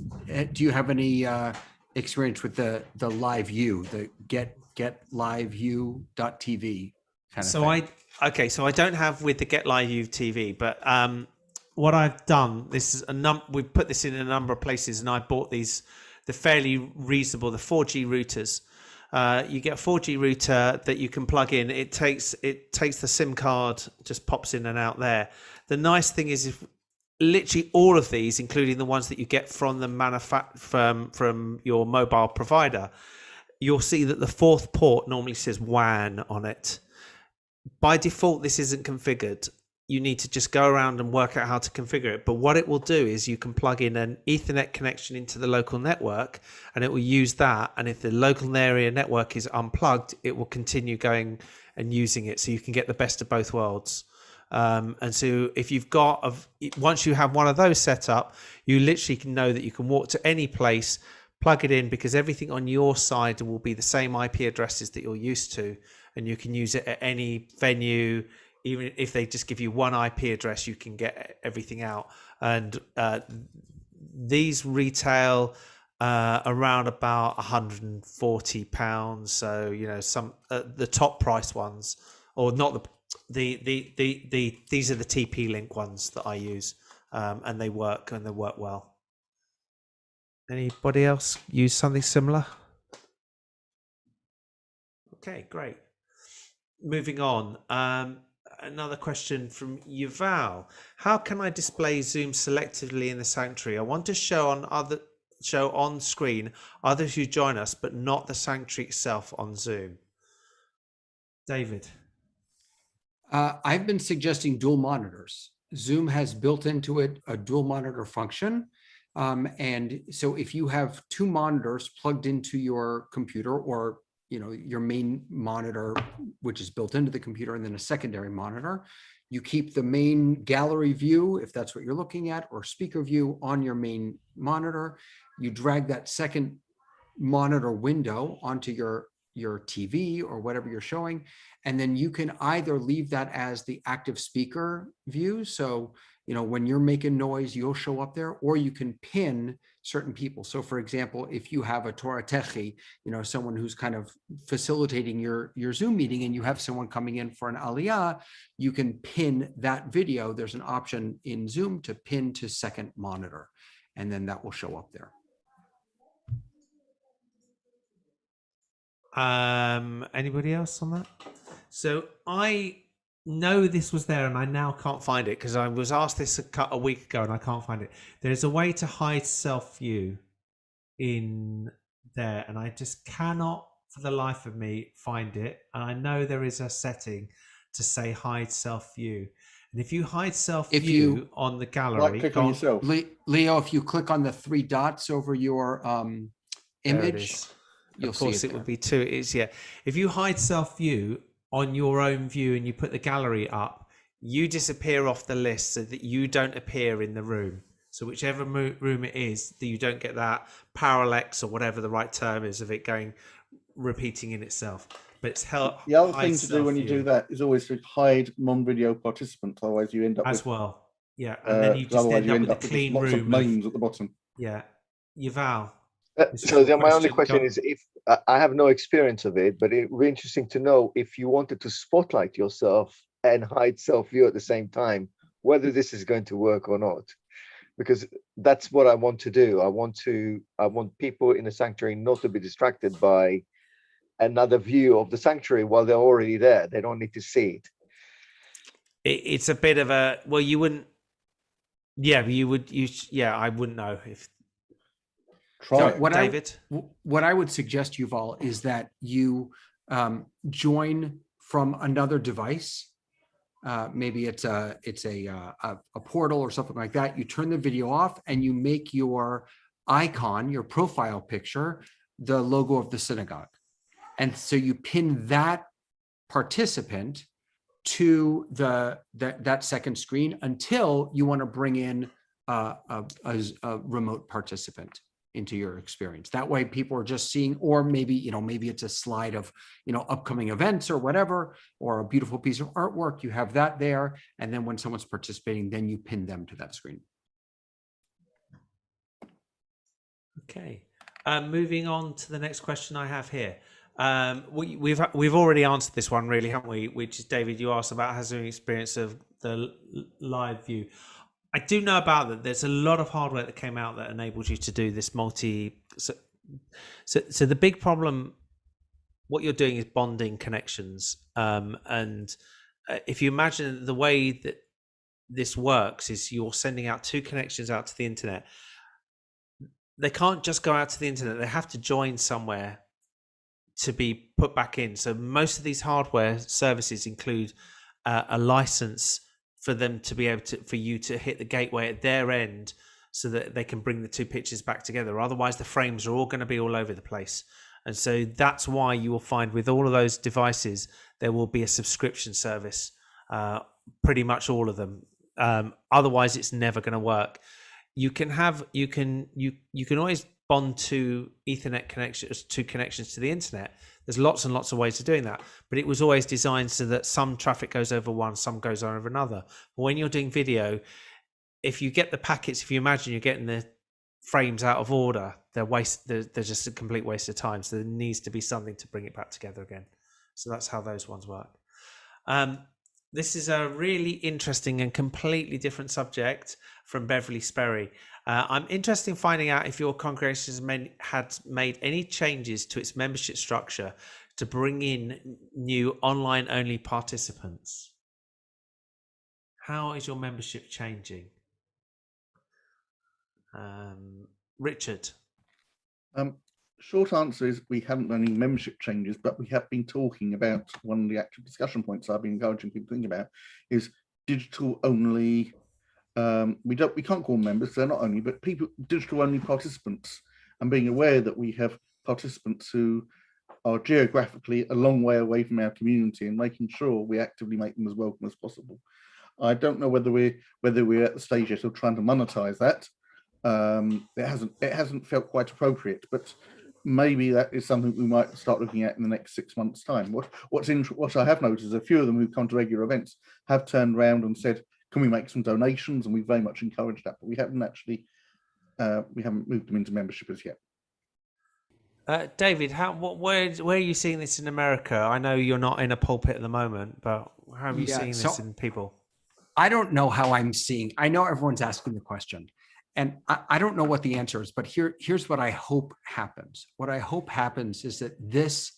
Speaker 3: do you have any experience with the live view, the getliveview.tv kind of thing?
Speaker 1: So I don't have with the Get Live View TV, but what I've done, this is we've put this in a number of places, and I bought these. They're fairly reasonable, the 4G routers. You get a 4G router that you can plug in. It takes the SIM card, just pops in and out there. The nice thing is, if literally all of these, including the ones that you get from the from your mobile provider, you'll see that the fourth port normally says WAN on it. By default, this isn't configured. You need to just go around and work out how to configure it. But what it will do is you can plug in an Ethernet connection into the local network, and it will use that. And if the local area network is unplugged, it will continue going and using it. So you can get the best of both worlds. And so if you've once you have one of those set up, you literally can know that you can walk to any place, plug it in, because everything on your side will be the same IP addresses that you're used to. And you can use it at any venue. Even if they just give you one IP address, you can get everything out. And these retail around about £140. So some the top price ones, or not these are the TP Link ones that I use, and they work well. Anybody else use something similar? Okay, great. Moving on. Another question from Yuval. How can I display Zoom selectively in the sanctuary? I want to show on screen others who join us, but not the sanctuary itself on Zoom. David.
Speaker 3: I've been suggesting dual monitors. Zoom has built into it a dual monitor function. And so if you have two monitors plugged into your computer, or your main monitor, which is built into the computer, and then a secondary monitor. You keep the main gallery view, if that's what you're looking at, or speaker view on your main monitor. You drag that second monitor window onto your TV or whatever you're showing. And then you can either leave that as the active speaker view. So, when you're making noise, you'll show up there, or you can pin certain people. So for example, if you have a Torah Tech, someone who's kind of facilitating your Zoom meeting, and you have someone coming in for an aliyah, you can pin that video. There's an option in Zoom to pin to second monitor, and then that will show up there.
Speaker 1: Anybody else on that? So I know this was there, and I now can't find it because I was asked this a week ago and I can't find it. There's a way to hide self view in there, and I just cannot for the life of me find it. And I know there is a setting to say hide self view. And if you hide self view on the gallery,
Speaker 4: click on yourself.
Speaker 3: Leo, if you click on the three dots over your image,
Speaker 1: of course it would be two. It is, yeah. If you hide self view on your own view and you put the gallery up, you disappear off the list so that you don't appear in the room. So whichever room it is, that you don't get that parallax or whatever the right term is of it repeating in itself. But it's
Speaker 4: the other thing to do when you do that is always to hide non-video participants. Otherwise, you end up
Speaker 1: as well. Yeah, and then you just end up with a clean room.
Speaker 4: Lots of names at the bottom.
Speaker 1: Yeah, Yuval.
Speaker 7: So then my only question is, if I have no experience of it, but it would be interesting to know if you wanted to spotlight yourself and hide self-view at the same time, whether this is going to work or not. Because that's what I want to do. I want people in the sanctuary not to be distracted by another view of the sanctuary while they're already there. They don't need to see it.
Speaker 1: It's a bit of a, well, you wouldn't, yeah, I wouldn't know if. David.
Speaker 3: What I would suggest, Yuval, is that you join from another device. Maybe it's a portal or something like that. You turn the video off and you make your icon, your profile picture, the logo of the synagogue. And so you pin that participant to that second screen until you want to bring in a remote participant into your experience. That way people are just seeing, or maybe it's a slide of upcoming events or whatever, or a beautiful piece of artwork. You have that there, and then when someone's participating, then you pin them to that screen.
Speaker 1: Okay, moving on to the next question I have here. We've already answered this one, really, haven't we? Which is, David, you asked about has an experience of the live view. I do know about that. There's a lot of hardware that came out that enables you to do this So the big problem, what you're doing is bonding connections. And if you imagine the way that this works is you're sending out two connections out to the internet. They can't just go out to the internet. They have to join somewhere to be put back in. So most of these hardware services include a license for them to be able to, for you to hit the gateway at their end so that they can bring the two pictures back together. Otherwise the frames are all going to be all over the place. And so that's why you will find with all of those devices, there will be a subscription service, pretty much all of them. Otherwise it's never going to work. You can always bond to Ethernet connections, two connections to the internet. There's lots and lots of ways of doing that, but it was always designed so that some traffic goes over one, some goes over another. But when you're doing video, if you get the packets, if you imagine you're getting the frames out of order, they're just a complete waste of time. So there needs to be something to bring it back together again. So that's how those ones work. This is a really interesting and completely different subject from Beverly Sperry. I'm interested in finding out if your congregation had made any changes to its membership structure to bring in new online-only participants. How is your membership changing? Richard?
Speaker 4: Short answer is we haven't done any membership changes, but we have been talking about one of the active discussion points I've been encouraging people to think about is digital only. We can't call them members, they're not only, but people, digital only participants, and being aware that we have participants who are geographically a long way away from our community, and making sure we actively make them as welcome as possible. I don't know whether we're at the stage yet of trying to monetize that. It hasn't felt quite appropriate, but maybe that is something we might start looking at in the next 6 months' time. What I have noticed is a few of them who come to regular events have turned around and said, "Can we make some donations?" And we very much encouraged that, but we haven't moved them into membership as yet.
Speaker 1: David, where are you seeing this in America? I know you're not in a pulpit at the moment, but how have you seen this in people?
Speaker 3: I don't know how I'm seeing. I know everyone's asking the question, and I don't know what the answer is, but here's what I hope happens. What I hope happens is that this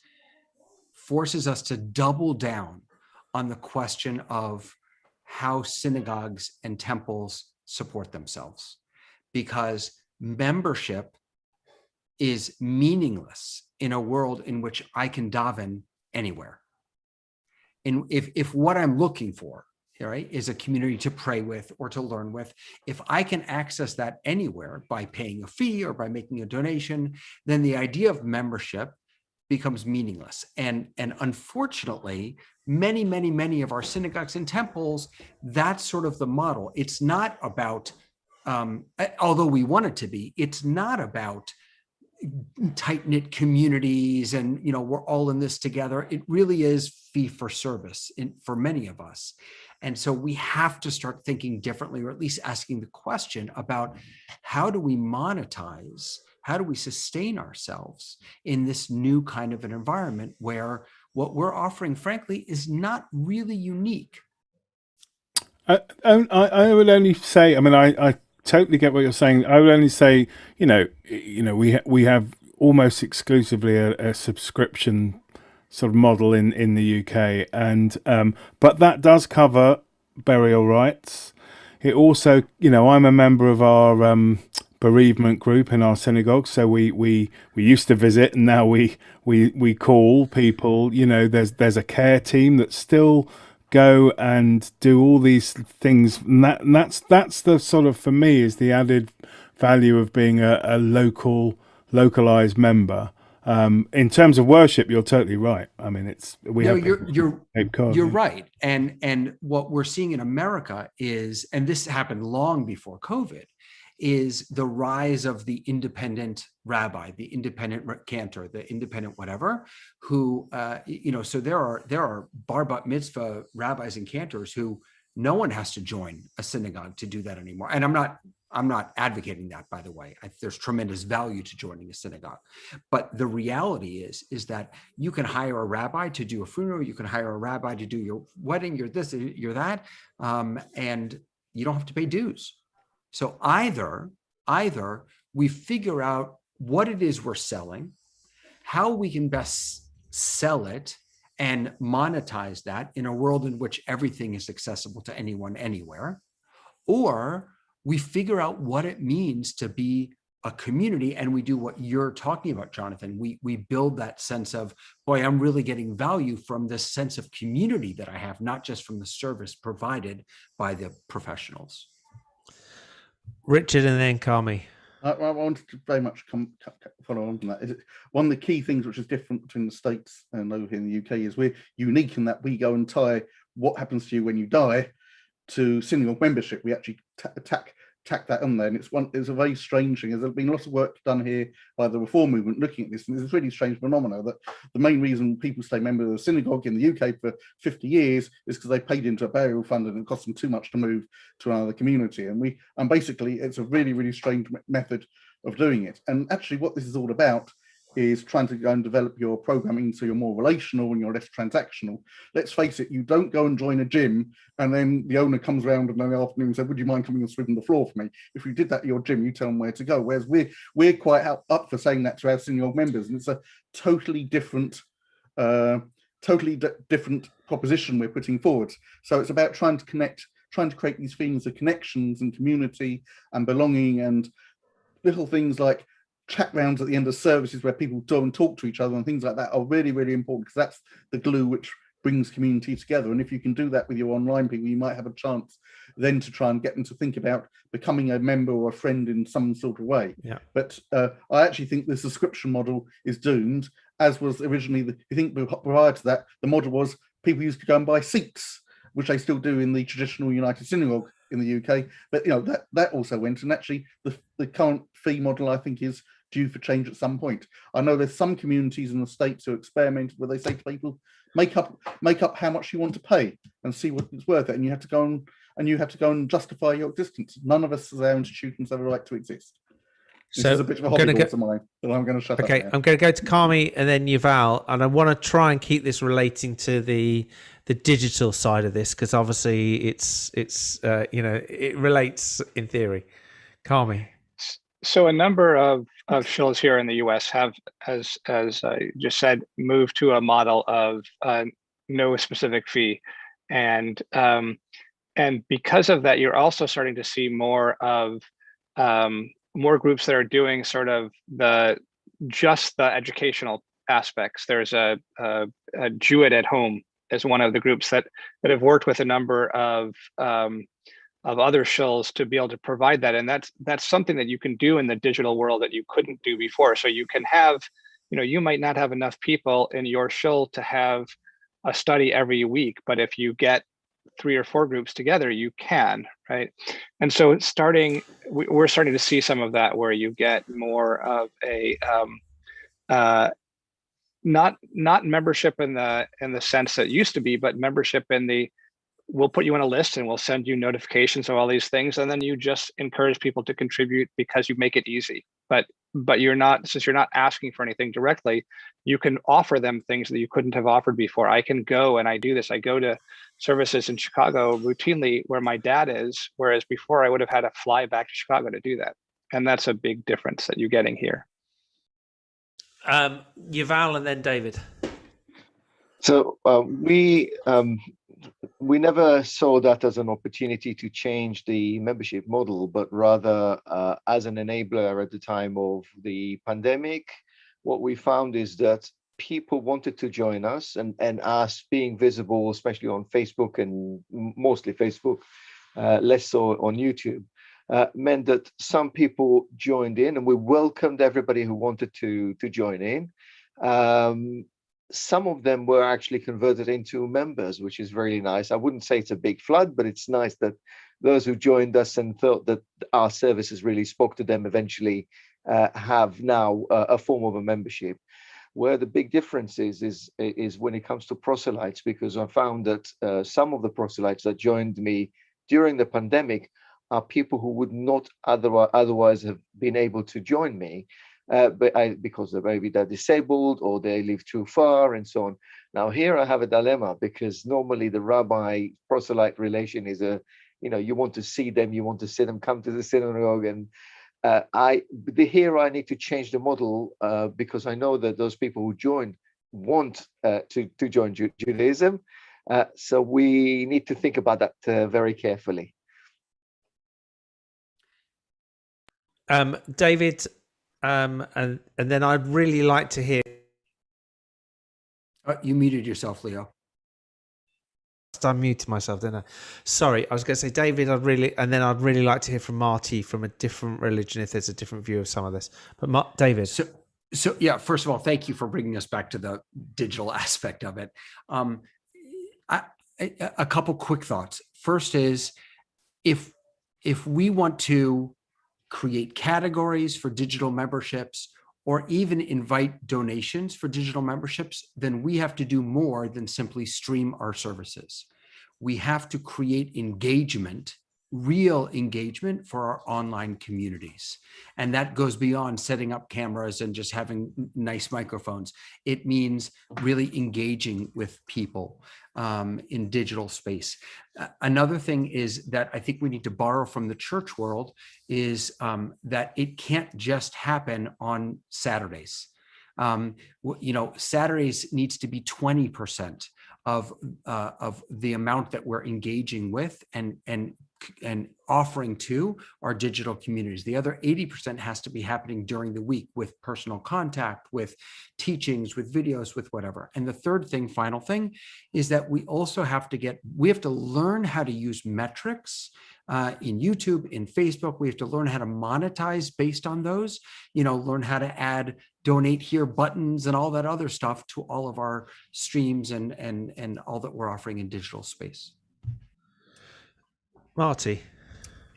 Speaker 3: forces us to double down on the question of how synagogues and temples support themselves, because membership is meaningless in a world in which I can daven anywhere. And if what I'm looking for, right, is a community to pray with or to learn with, if I can access that anywhere by paying a fee or by making a donation, then the idea of membership becomes meaningless. And unfortunately, many of our synagogues and temples, that's sort of the model. It's not about, although we want it to be, it's not about tight-knit communities and, we're all in this together. It really is fee for service for many of us. And so we have to start thinking differently, or at least asking the question about how do we monetize, how do we sustain ourselves in this new kind of an environment where what we're offering, frankly, is not really unique.
Speaker 6: I would only say, I mean, I totally get what you're saying. I would only say, we have almost exclusively a subscription sort of model in the UK, and but that does cover burial rights. It also, I'm a member of our bereavement group in our synagogue, so we used to visit, and now we call people. There's a care team that still go and do all these things, and that's the sort of, for me, is the added value of being a localized member. In terms of worship, you're totally right. I mean, you're
Speaker 3: right. And what we're seeing in America is, and this happened long before COVID, is the rise of the independent rabbi, the independent cantor, the independent whatever, who, so there are bar bat mitzvah rabbis and cantors who no one has to join a synagogue to do that anymore. And I'm not advocating that, by the way. There's tremendous value to joining a synagogue. But the reality is that you can hire a rabbi to do a funeral, you can hire a rabbi to do your wedding, you're this, you're that, and you don't have to pay dues. So either we figure out what it is we're selling, how we can best sell it and monetize that in a world in which everything is accessible to anyone, anywhere, or we figure out what it means to be a community, and we do what you're talking about, Jonathan. We build that sense of, boy, I'm really getting value from this sense of community that I have, not just from the service provided by the professionals.
Speaker 1: Richard and then Kami.
Speaker 4: I wanted to very much follow on from that. One of the key things which is different between the States and over here in the UK is we're unique in that we go and tie what happens to you when you die to synagogue membership. We actually tack that on there, and it's a very strange thing. There's been lots of work done here by the Reform movement looking at this, and it's a really strange phenomenon that the main reason people stay members of the synagogue in the UK for 50 years is because they paid into a burial fund and it cost them too much to move to another community. And basically it's a really, really strange method of doing it. And actually what this is all about is trying to go and develop your programming so you're more relational and you're less transactional. Let's face it, you don't go and join a gym and then the owner comes around in the afternoon and says, would you mind coming and sweeping the floor for me? If you did that at your gym, you tell them where to go. Whereas we're quite up for saying that to our synagogue members, and it's a totally different proposition we're putting forward. So it's about trying to create these feelings of connections and community and belonging, and little things like chat rounds at the end of services where people go and talk to each other and things like that are really, really important, because that's the glue which brings community together. And if you can do that with your online people, you might have a chance then to try and get them to think about becoming a member or a friend in some sort of way.
Speaker 1: Yeah.
Speaker 4: But I actually think the subscription model is doomed, as was originally, you think prior to that, the model was people used to go and buy seats, which they still do in the traditional United Synagogue in the UK. But that also went, and actually the current fee model, I think, is due for change at some point. I know there's some communities in the States who experiment where they say to people, make up how much you want to pay and see what it's worth it, and you have to go and justify your existence. None of us as our institutions have a right to exist. This is a bit of a hobby horse of mine, but I'm going to shut up.
Speaker 1: Okay, I'm going to go to Kami and then Yuval, and I want to try and keep this relating to the digital side of this, because obviously it's it relates in theory. Kami.
Speaker 5: So a number of shulls here in the U.S. have, as I just said, moved to a model of no specific fee, and because of that, you're also starting to see more of more groups that are doing sort of just the educational aspects. There's a Jewett at Home as one of the groups that have worked with a number of other shulls to be able to provide that, and that's something that you can do in the digital world that you couldn't do before. So you can have, you might not have enough people in your shul to have a study every week, but if you get 3 or 4 groups together, you can, right? And so we're starting to see some of that where you get more of a not membership in the sense that it used to be, but membership in we'll put you on a list and we'll send you notifications of all these things, and then you just encourage people to contribute because you make it easy. But since you're not asking for anything directly, you can offer them things that you couldn't have offered before. I can go and I do this. I go to services in Chicago routinely where my dad is, whereas before I would have had to fly back to Chicago to do that. And that's a big difference that you're getting here.
Speaker 1: Yuval and then David.
Speaker 7: So we never saw that as an opportunity to change the membership model, but rather as an enabler at the time of the pandemic. What we found is that people wanted to join us, and us being visible, especially on Facebook and mostly Facebook, less so on YouTube, meant that some people joined in, and we welcomed everybody who wanted to join in. Some of them were actually converted into members, which is really nice. I wouldn't say it's a big flood, but it's nice that those who joined us and thought that our services really spoke to them eventually have now a form of a membership. Where the big difference is when it comes to proselytes, because I found that some of the proselytes that joined me during the pandemic are people who would not otherwise have been able to join me. Because they're disabled or they live too far and so on. Now here I have a dilemma, because normally the rabbi proselyte relation is you want to see them, you want to see them come to the synagogue, and here I need to change the model because I know that those people who join want to join Judaism. So we need to think about that very carefully.
Speaker 1: David, and then I'd really like to hear.
Speaker 3: You muted yourself, Leo.
Speaker 1: I muted myself, didn't I? Sorry, I was going to say, David, I'd really like to hear from Marty from a different religion if there's a different view of some of this. But David.
Speaker 3: So yeah, first of all, thank you for bringing us back to the digital aspect of it. A couple quick thoughts. First is, if we want to create categories for digital memberships or even invite donations for digital memberships, then we have to do more than simply stream our services. We have to create engagement, real engagement for our online communities. And that goes beyond setting up cameras and just having nice microphones. It means really engaging with people in digital space. Another thing is that I think we need to borrow from the church world is that it can't just happen on Saturdays. Saturdays needs to be 20% of the amount that we're engaging with and offering to our digital communities. The other 80% has to be happening during the week with personal contact, with teachings, with videos, with whatever. And the third thing, final thing, is that we also have to learn how to use metrics in YouTube, in Facebook. We have to learn how to monetize based on those, learn how to add donate here buttons and all that other stuff to all of our streams and all that we're offering in digital space.
Speaker 1: Marty.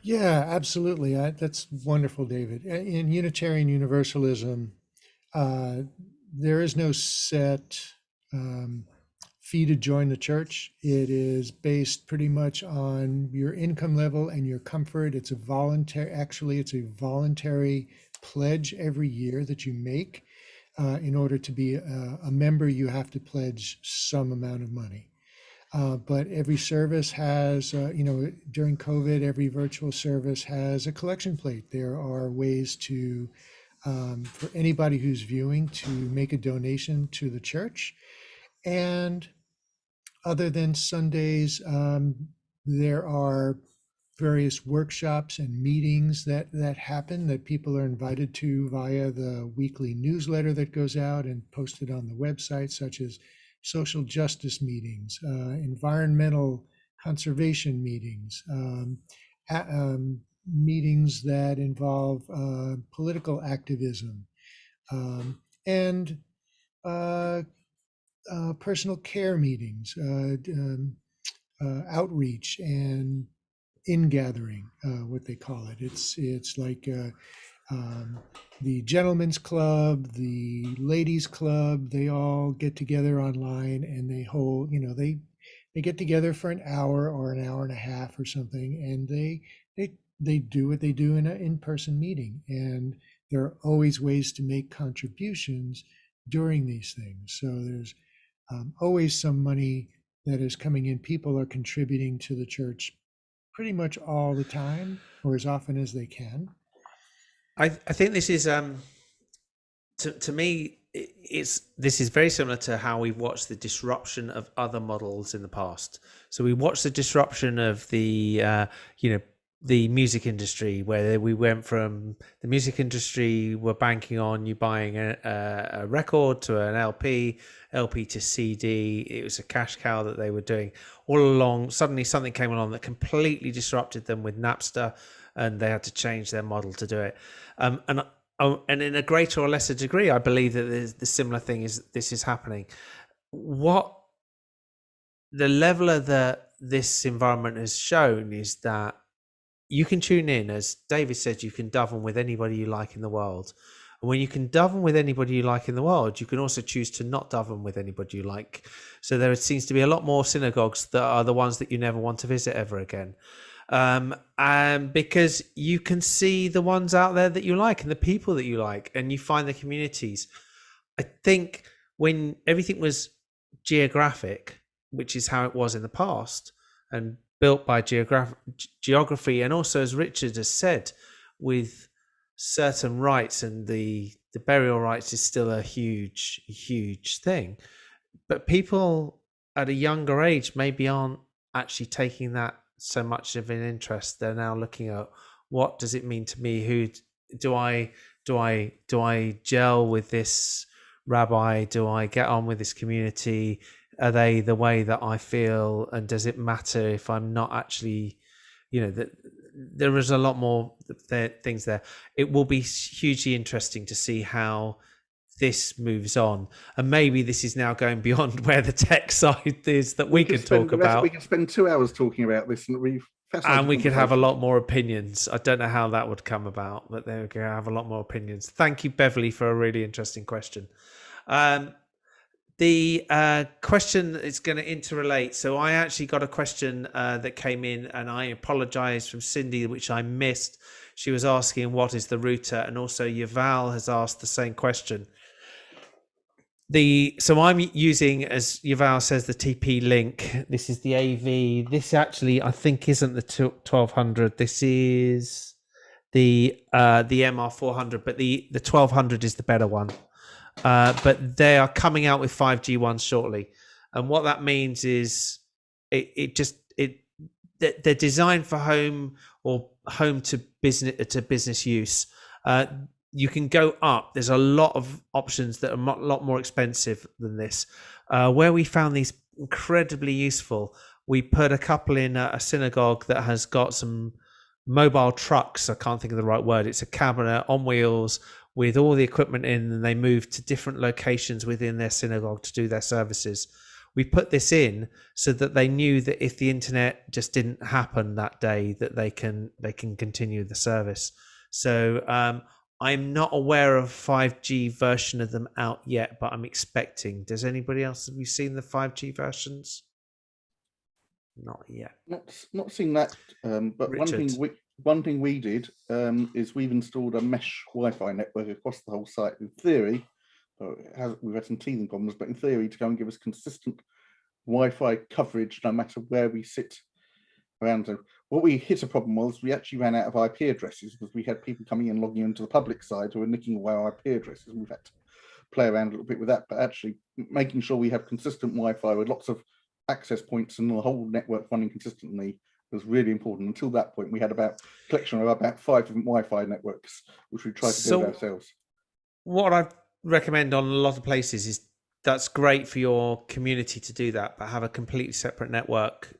Speaker 2: Yeah, absolutely. That's wonderful, David. In Unitarian Universalism, there is no set fee to join the church. It is based pretty much on your income level and your comfort. It's a voluntary pledge every year that you make. In order to be a member, you have to pledge some amount of money. But every service has, during COVID, every virtual service has a collection plate. There are ways to, for anybody who's viewing, to make a donation to the church. And other than Sundays, there are various workshops and meetings that happen that people are invited to via the weekly newsletter that goes out and posted on the website, such as social justice meetings, environmental conservation meetings, meetings that involve political activism, and personal care meetings, outreach and ingathering, what they call it. It's like the gentlemen's club, the ladies club, they all get together online and they hold, they get together for an hour or an hour and a half or something, and they do what they do in an in-person meeting. And there are always ways to make contributions during these things. So there's always some money that is coming in. People are contributing to the church pretty much all the time, or as often as they can.
Speaker 1: I think this is to me this is very similar to how we've watched the disruption of other models in the past. So we watched the disruption of the the music industry, where we went from the music industry were banking on you buying a record to an LP to CD. It was a cash cow that they were doing all along. Suddenly something came along that completely disrupted them with Napster, and they had to change their model to do it. And in a greater or lesser degree, I believe that the similar thing this is happening. What the level of this environment has shown is that you can tune in, as David said, you can daven with anybody you like in the world. And when you can daven with anybody you like in the world, you can also choose to not daven with anybody you like. So there seems to be a lot more synagogues that are the ones that you never want to visit ever again. And because you can see the ones out there that you like and the people that you like, and you find the communities. I think when everything was geographic, which is how it was in the past, and built by geography, and also, as Richard has said, with certain rights, and the burial rights is still a huge thing. But people at a younger age maybe aren't actually taking that so much of an interest. They're now looking at, what does it mean to me? Who do I gel with this rabbi? Do I get on with this community? Are they the way that I feel? And does it matter if I'm not actually, there is a lot more things there. It will be hugely interesting to see how this moves on. And maybe this is now going beyond where the tech side is that we can talk about.
Speaker 4: We can spend 2 hours talking about this, and we
Speaker 1: could have a lot more opinions. I don't know how that would come about, but they could have a lot more opinions. Thank you, Beverly, for a really interesting question. The question is going to interrelate. So I actually got a question that came in, and I apologize, from Cindy, which I missed. She was asking, what is the router? And also Yuval has asked the same question. So I'm using, as Yuval says, the TP link. This is the AV. This actually, I think, isn't the 1200. This is the MR400, but the 1200 is the better one. But they are coming out with 5G ones shortly, and what that means is they're designed for home to business use. You can go up. There's a lot of options that are a lot more expensive than this. Where we found these incredibly useful, we put a couple in a synagogue that has got some mobile trucks. I can't think of the right word. It's a cabinet on wheels with all the equipment in, and they move to different locations within their synagogue to do their services. We put this in so that they knew that if the internet just didn't happen that day, that they can continue the service. So I'm not aware of a 5G version of them out yet, but I'm expecting. Does anybody else, have you seen the 5G versions? Not yet.
Speaker 4: Not seen that, but
Speaker 1: Richard.
Speaker 4: one thing we did is we've installed a mesh Wi-Fi network across the whole site. In theory, we've had some teething problems, but in theory, to go and give us consistent Wi-Fi coverage no matter where we sit around. What we hit a problem was we actually ran out of IP addresses because we had people coming in logging into the public side who were nicking away our IP addresses, and we've had to play around a little bit with that. But actually making sure we have consistent Wi-Fi with lots of access points and the whole network running consistently was really important. Until that point, we had about collection of about 5 different Wi-Fi networks, which we tried to build ourselves. What
Speaker 1: I recommend on a lot of places is that's great for your community to do that, but have a completely separate network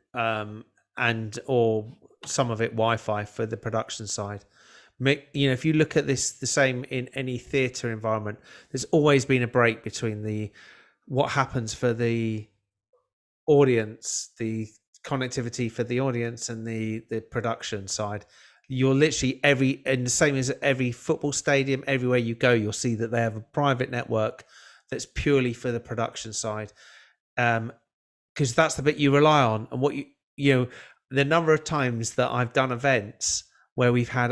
Speaker 1: and or some of it Wi-Fi for the production side. If you look at this the same in any theatre environment, there's always been a break between what happens for the audience, the connectivity for the audience, and the production side. You're literally and the same as every football stadium, everywhere you go, you'll see that they have a private network that's purely for the production side, because that's the bit you rely on. And what the number of times that I've done events where we've had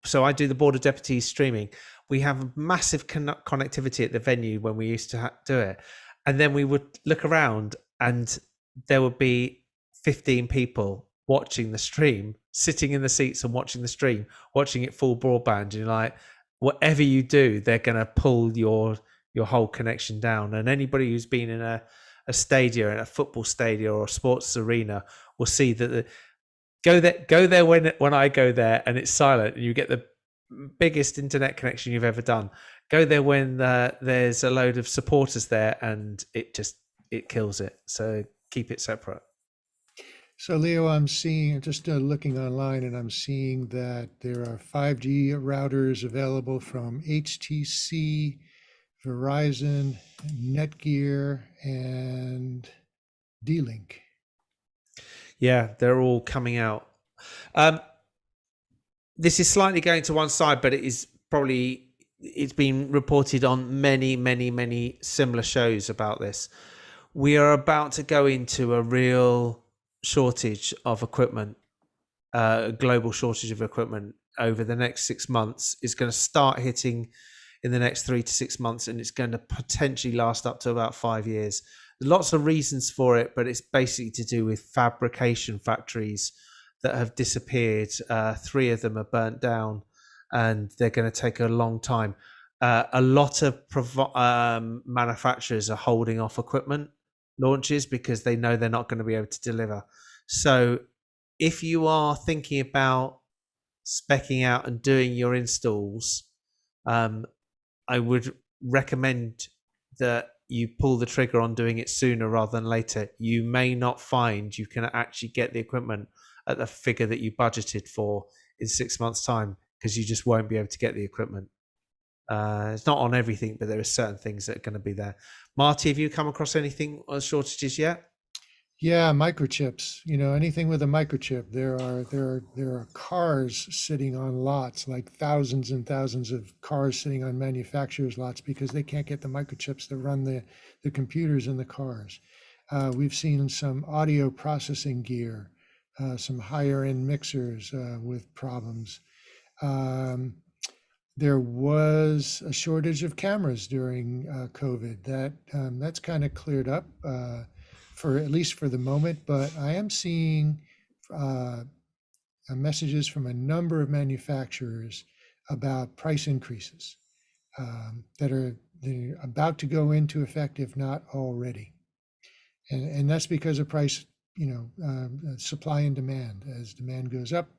Speaker 1: so I do the Board of Deputies streaming. We have massive connectivity at the venue when we used to do it, and then we would look around and there would be 15 people watching the stream, sitting in the seats and watching the stream, watching it full broadband. And you're like, whatever you do, they're going to pull your whole connection down. And anybody who's been in a stadium, in a football stadium or a sports arena, will see that go there when I go there and it's silent and you get the biggest internet connection you've ever done. Go there when there's a load of supporters there and it kills it. So keep it separate.
Speaker 2: So Leo, I'm seeing, just looking online, and I'm seeing that there are 5G routers available from HTC, Verizon, Netgear, and D-Link.
Speaker 1: Yeah, they're all coming out. This is slightly going to one side, but it's been reported on many similar shows about this. We are about to go into a real shortage of equipment, a global shortage of equipment over the next 6 months. Is going to start hitting in the next 3 to 6 months, and it's going to potentially last up to about 5 years. There's lots of reasons for it, but it's basically to do with fabrication factories that have disappeared. 3 of them are burnt down, and they're going to take a long time. A lot of manufacturers are holding off equipment launches because they know they're not going to be able to deliver. So if you are thinking about speccing out and doing your installs, I would recommend that you pull the trigger on doing it sooner rather than later. You may not find you can actually get the equipment at the figure that you budgeted for in 6 months' time, because you just won't be able to get the equipment. It's not on everything, but there are certain things that are going to be there. Marty, have you come across anything on shortages yet?
Speaker 2: Yeah, microchips. Anything with a microchip. There are cars sitting on lots, like thousands and thousands of cars sitting on manufacturers' lots because they can't get the microchips that run the computers in the cars. We've seen some audio processing gear, some higher end mixers with problems. There was a shortage of cameras during COVID. That's kind of cleared up for at least for the moment, but I am seeing messages from a number of manufacturers about price increases that they're about to go into effect, if not already. And that's because of price, supply and demand. As demand goes up,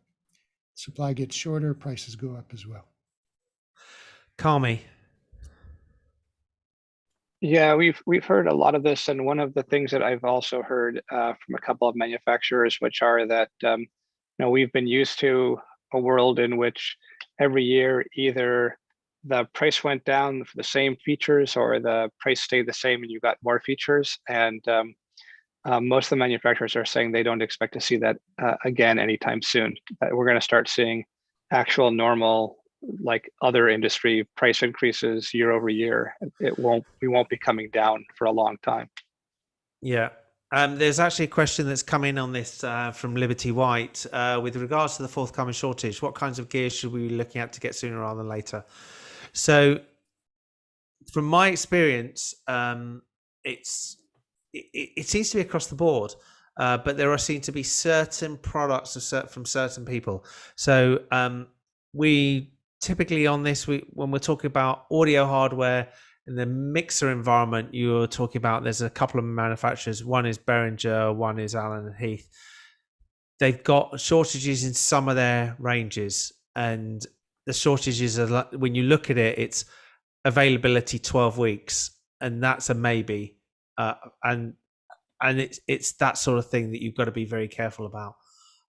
Speaker 2: supply gets shorter, prices go up as well.
Speaker 1: Carmi.
Speaker 5: Yeah, we've heard a lot of this, and one of the things that I've also heard from a couple of manufacturers, which are that we've been used to a world in which every year either the price went down for the same features or the price stayed the same and you got more features. And most of the manufacturers are saying they don't expect to see that again anytime soon. We're going to start seeing actual normal, like other industry price increases year over year. We won't be coming down for a long time.
Speaker 1: Yeah. There's actually a question that's come in on this from Liberty White with regards to the forthcoming shortage. What kinds of gear should we be looking at to get sooner rather than later? So, from my experience, it seems to be across the board, but there seem to be certain products from certain people. So, we typically on this, when we're talking about audio hardware in the mixer environment, you're talking about there's a couple of manufacturers. One is Behringer, one is Allen and Heath. They've got shortages in some of their ranges, and the shortages are, when you look at it, it's availability 12 weeks, and that's a maybe. And it's that sort of thing that you've got to be very careful about.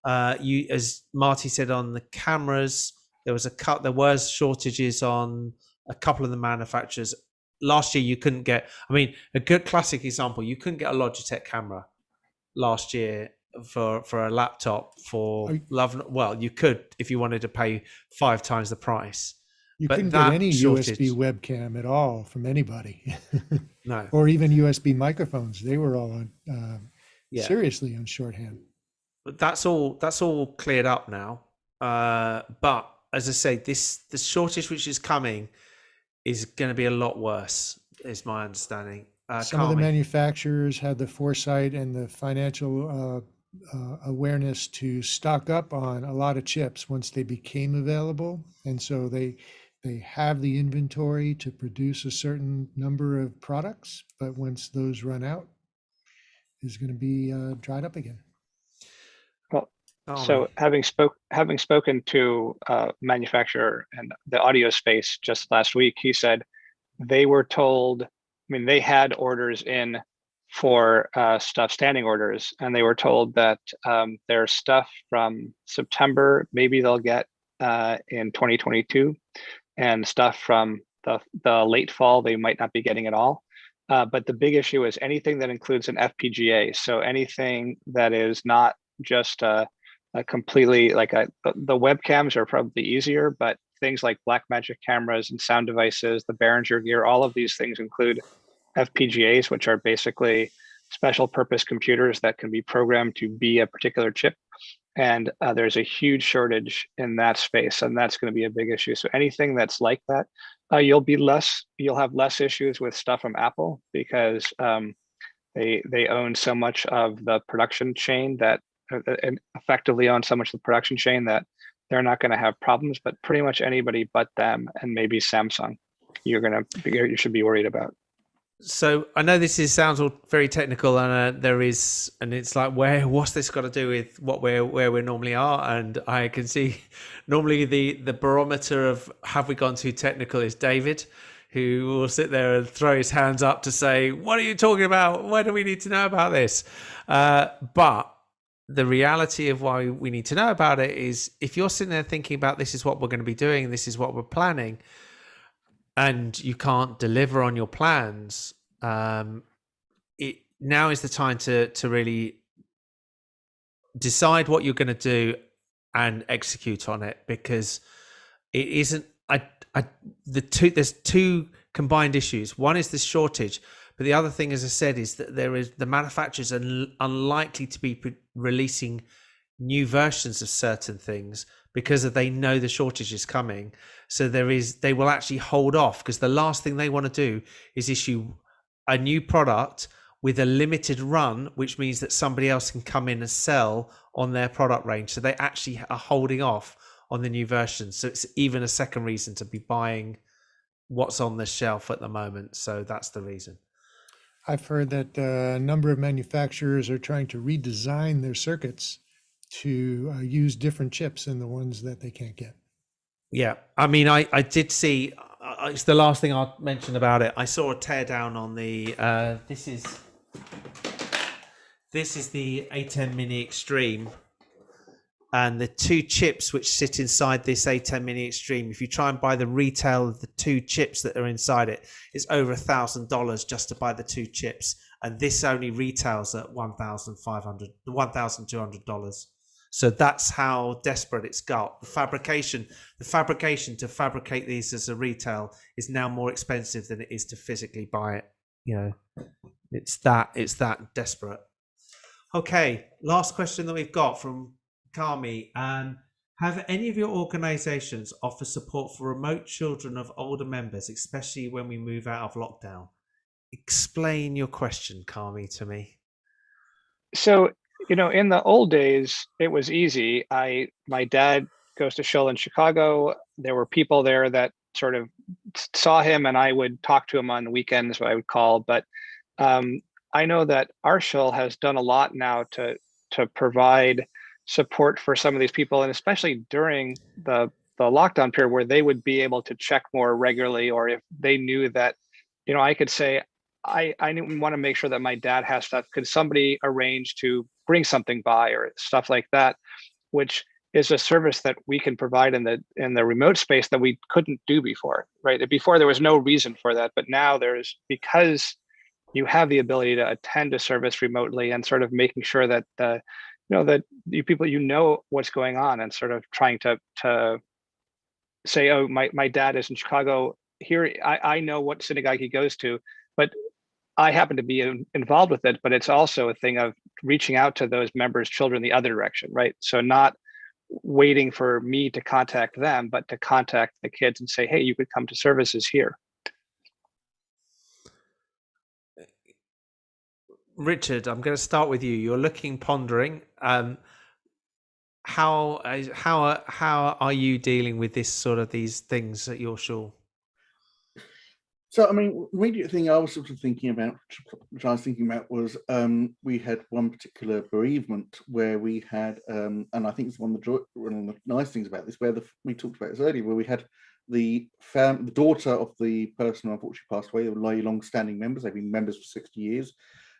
Speaker 1: As Marty said, on the cameras, there was shortages on a couple of the manufacturers. Last year, you couldn't get. I mean, a good classic example: you couldn't get a Logitech camera last year for a laptop for love. Well, you could if you wanted to pay 5 times the price.
Speaker 2: You couldn't get any USB webcam at all from anybody.
Speaker 1: No,
Speaker 2: or even USB microphones. They were all on seriously on shorthand.
Speaker 1: But that's all cleared up now. But as I say, the shortage which is coming is going to be a lot worse, is my understanding.
Speaker 2: Some of the manufacturers had the foresight and the financial awareness to stock up on a lot of chips once they became available. And so they have the inventory to produce a certain number of products, but once those run out, is going to be dried up again.
Speaker 5: Well, so having spoken to a manufacturer in the audio space just last week, he said they were told, I mean, they had orders in for stuff, standing orders, and they were told that their stuff from September, maybe they'll get in 2022, and stuff from the late fall, they might not be getting at all. But the big issue is anything that includes an FPGA. So anything that is not just a completely like the webcams are probably easier, but things like Blackmagic cameras and sound devices, the Behringer gear, all of these things include FPGAs, which are basically special purpose computers that can be programmed to be a particular chip. And there's a huge shortage in that space, and that's going to be a big issue. So anything that's like that, you'll have less issues with stuff from Apple because they own so much of the production chain that and effectively own so much of the production chain that they're not going to have problems. But pretty much anybody but them and maybe Samsung, you should be worried about.
Speaker 1: So I know sounds all very technical, and it's like, what's this got to do with where we normally are? And I can see normally the barometer of have we gone too technical is David, who will sit there and throw his hands up to say, what are you talking about? Why do we need to know about this? But the reality of why we need to know about it is if you're sitting there thinking about this is what we're going to be doing, this is what we're planning, and you can't deliver on your plans, now is the time to really decide what you're going to do and execute on it, because it isn't. There's two combined issues. One is the shortage, but the other thing, as I said, is that the manufacturers are unlikely to be releasing new versions of certain things because they know the shortage is coming. So they will actually hold off, because the last thing they want to do is issue a new product with a limited run, which means that somebody else can come in and sell on their product range. So they actually are holding off on the new version. So it's even a second reason to be buying what's on the shelf at the moment. So that's the reason.
Speaker 2: I've heard that a number of manufacturers are trying to redesign their circuits to use different chips than the ones that they can't get. Yeah,
Speaker 1: I mean, I did see. It's the last thing I'll mention about it. I saw a teardown on the. This is the A10 Mini Extreme, And the 2 chips which sit inside this A10 Mini Extreme, if you try and buy the retail of the 2 chips that are inside it, it's over $1,000 just to buy the 2 chips. And this only retails at $1,200. So that's how desperate it's got. The fabrication to fabricate these as a retail is now more expensive than it is to physically buy it. You know, it's that desperate. Okay, last question that we've got from Kami. Have any of your organizations offer support for remote children of older members, especially when we move out of lockdown? Explain your question, Kami, to me.
Speaker 5: So, in the old days, it was easy. My dad goes to shul in Chicago. There were people there that sort of saw him, and I would talk to him on weekends, what I would call. But I know that our shul has done a lot now to provide support for some of these people, and especially during the lockdown period, where they would be able to check more regularly, or if they knew that, I could say, I want to make sure that my dad has stuff. Could somebody arrange to bring something by or stuff like that, which is a service that we can provide in the remote space that we couldn't do before, right? Before there was no reason for that, but now there's, because you have the ability to attend a service remotely and sort of making sure that that you people, what's going on, and sort of trying to say, oh, my dad is in Chicago here. I know what synagogue he goes to, but I happen to be involved with it. But it's also a thing of reaching out to those members' children the other direction, right? So not waiting for me to contact them, but to contact the kids and say, hey, you could come to services here.
Speaker 1: Richard, I'm going to start with you. You're pondering. How are you dealing with these things at your shul?
Speaker 4: So, I mean, the immediate thing I was sort of thinking about, was we had one particular bereavement where we had, and I think it's one of the nice things about this, we talked about this earlier, where we had the daughter of the person who unfortunately passed away. They were long-standing members. They've been members for 60 years.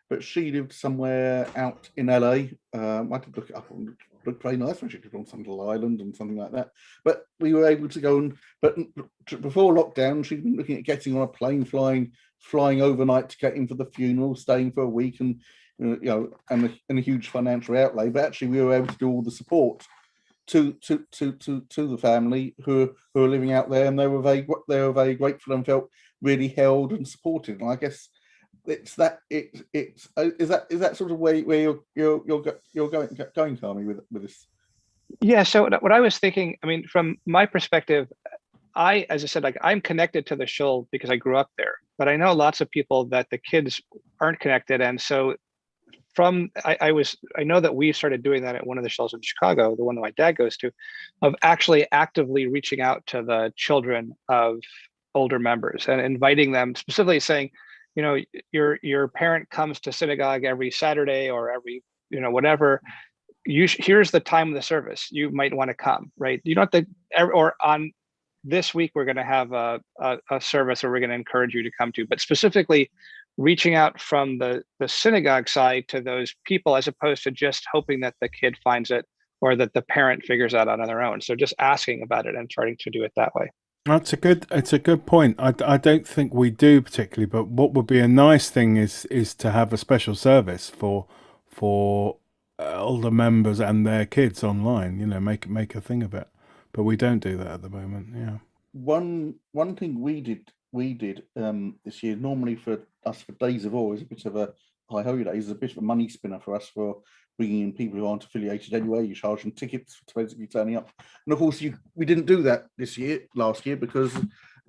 Speaker 4: But she lived somewhere out in LA. I did look it up. It looked very nice when she lived on some little island and something like that. But we were able to go but before lockdown, she'd been looking at getting on a plane, flying overnight to get in for the funeral, staying for a week, and and a huge financial outlay. But actually, we were able to do all the support to the family who are living out there, and they were very grateful and felt really held and supported. And I guess is that sort of where you're going, Kami, with this?
Speaker 5: Yeah. So what I was thinking, I mean, from my perspective, as I said, like, I'm connected to the shul because I grew up there, but I know lots of people that the kids aren't connected, and so I know that we started doing that at one of the shuls in Chicago, the one that my dad goes to, of actually actively reaching out to the children of older members and inviting them, specifically saying, your parent comes to synagogue every Saturday or every, whatever. Here's the time of the service. You might want to come, right? You don't have to, or on this week, we're going to have a service where we're going to encourage you to come to, but specifically reaching out from the synagogue side to those people, as opposed to just hoping that the kid finds it or that the parent figures out on their own. So just asking about it and trying to do it that way.
Speaker 6: It's a good point. I don't think we do particularly, but what would be a nice thing is to have a special service for older members and their kids online. Make a thing of it. But we don't do that at the moment. Yeah. One
Speaker 4: thing we did this year, normally for us for Days of Awe, is a bit of a high holy days, is a bit of a money spinner for us for bringing in people who aren't affiliated anyway. You charge them tickets for basically turning up, and of course we didn't do that last year because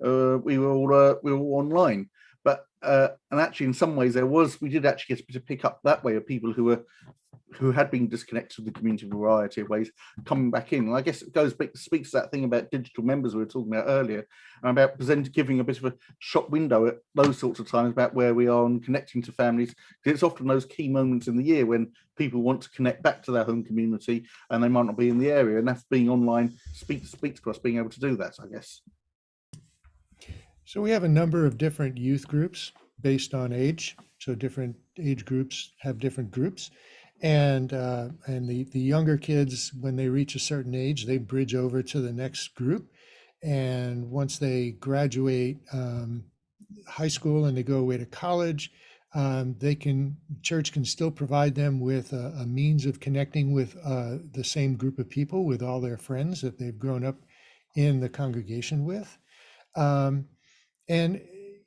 Speaker 4: we were all online. But and actually, in some ways, we did actually get a bit of pick up that way of people who had been disconnected from the community in a variety of ways coming back in. And I guess it speaks to that thing about digital members we were talking about earlier, and about giving a bit of a shop window at those sorts of times about where we are and connecting to families. Because it's often those key moments in the year when people want to connect back to their home community and they might not be in the area, and that's being online speaks to us being able to do that, I guess.
Speaker 2: So we have a number of different youth groups based on age. So different age groups have different groups. And the younger kids, when they reach a certain age, they bridge over to the next group. And once they graduate high school and they go away to college, church can still provide them with a means of connecting with the same group of people, with all their friends that they've grown up in the congregation with. And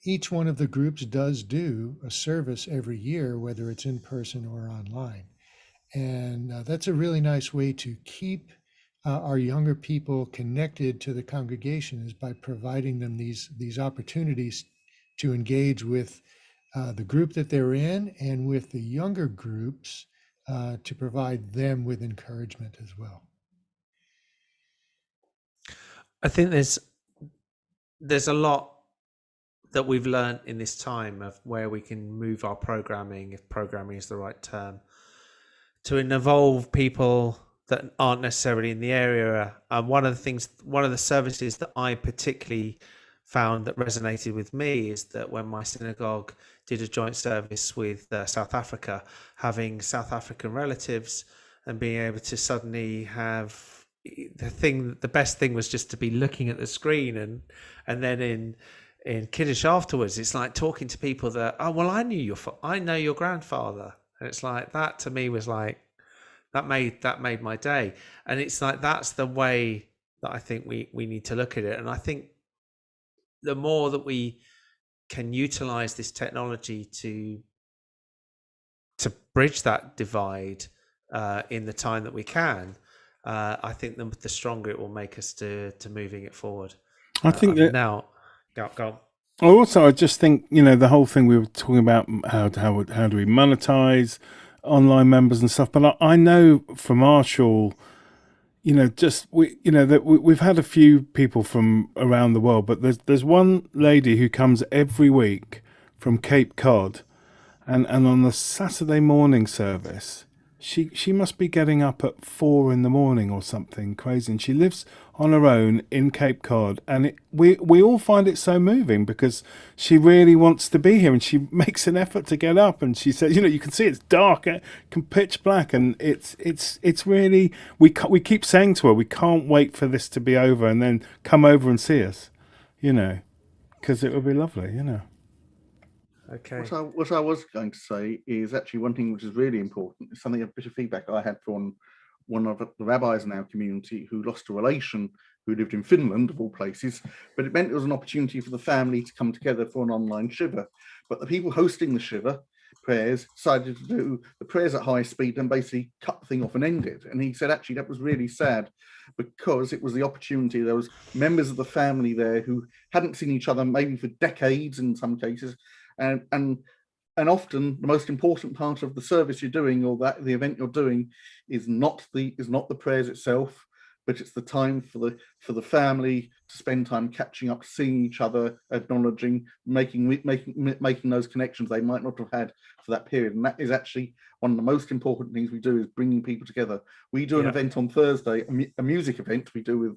Speaker 2: each one of the groups does do a service every year, whether it's in person or online. And that's a really nice way to keep our younger people connected to the congregation, is by providing them these opportunities to engage with the group that they're in, and with the younger groups to provide them with encouragement as well.
Speaker 1: I think there's a lot that we've learned in this time of where we can move our programming, if programming is the right term, to involve people that aren't necessarily in the area. One of the services that I particularly found that resonated with me is that when my synagogue did a joint service with South Africa, having South African relatives and being able to suddenly have the best thing was just to be looking at the screen, and then in Kiddush afterwards, it's like talking to people that, oh, well, I know your grandfather. And it's like, that to me was like, that made my day. And it's like, that's the way that I think we need to look at it. And I think the more that we can utilize this technology to bridge that divide in the time that we can, I think the stronger it will make us to moving it forward.
Speaker 6: I think that
Speaker 1: now, go on.
Speaker 6: Also, I just think, the whole thing we were talking about, how do we monetize online members and stuff. But I know from our shul, that we've had a few people from around the world, but there's one lady who comes every week from Cape Cod, and on the Saturday morning service, she must be getting up at 4 a.m. or something crazy, and she lives on her own in Cape Cod, and we all find it so moving, because she really wants to be here, and she makes an effort to get up, and she says, you can see it's dark, pitch black, and it's really, we keep saying to her, we can't wait for this to be over and then come over and see us, because it would be lovely,
Speaker 1: Okay.
Speaker 4: What I was going to say is actually one thing which is really important. It's something, a bit of feedback I had from one of the rabbis in our community who lost a relation who lived in Finland, of all places, but it meant it was an opportunity for the family to come together for an online shiva. But the people hosting the shiva prayers decided to do the prayers at high speed and basically cut the thing off and end it. And he said, actually, that was really sad, because it was the opportunity. There was members of the family there who hadn't seen each other maybe for decades in some cases. And often the most important part of the service you're doing, or the event you're doing, is not the prayers itself, but it's the time for the family to spend time catching up, seeing each other, acknowledging, making those connections they might not have had for that period. And that is actually one of the most important things we do, is bringing people together. We do an event on Thursday, a music event we do with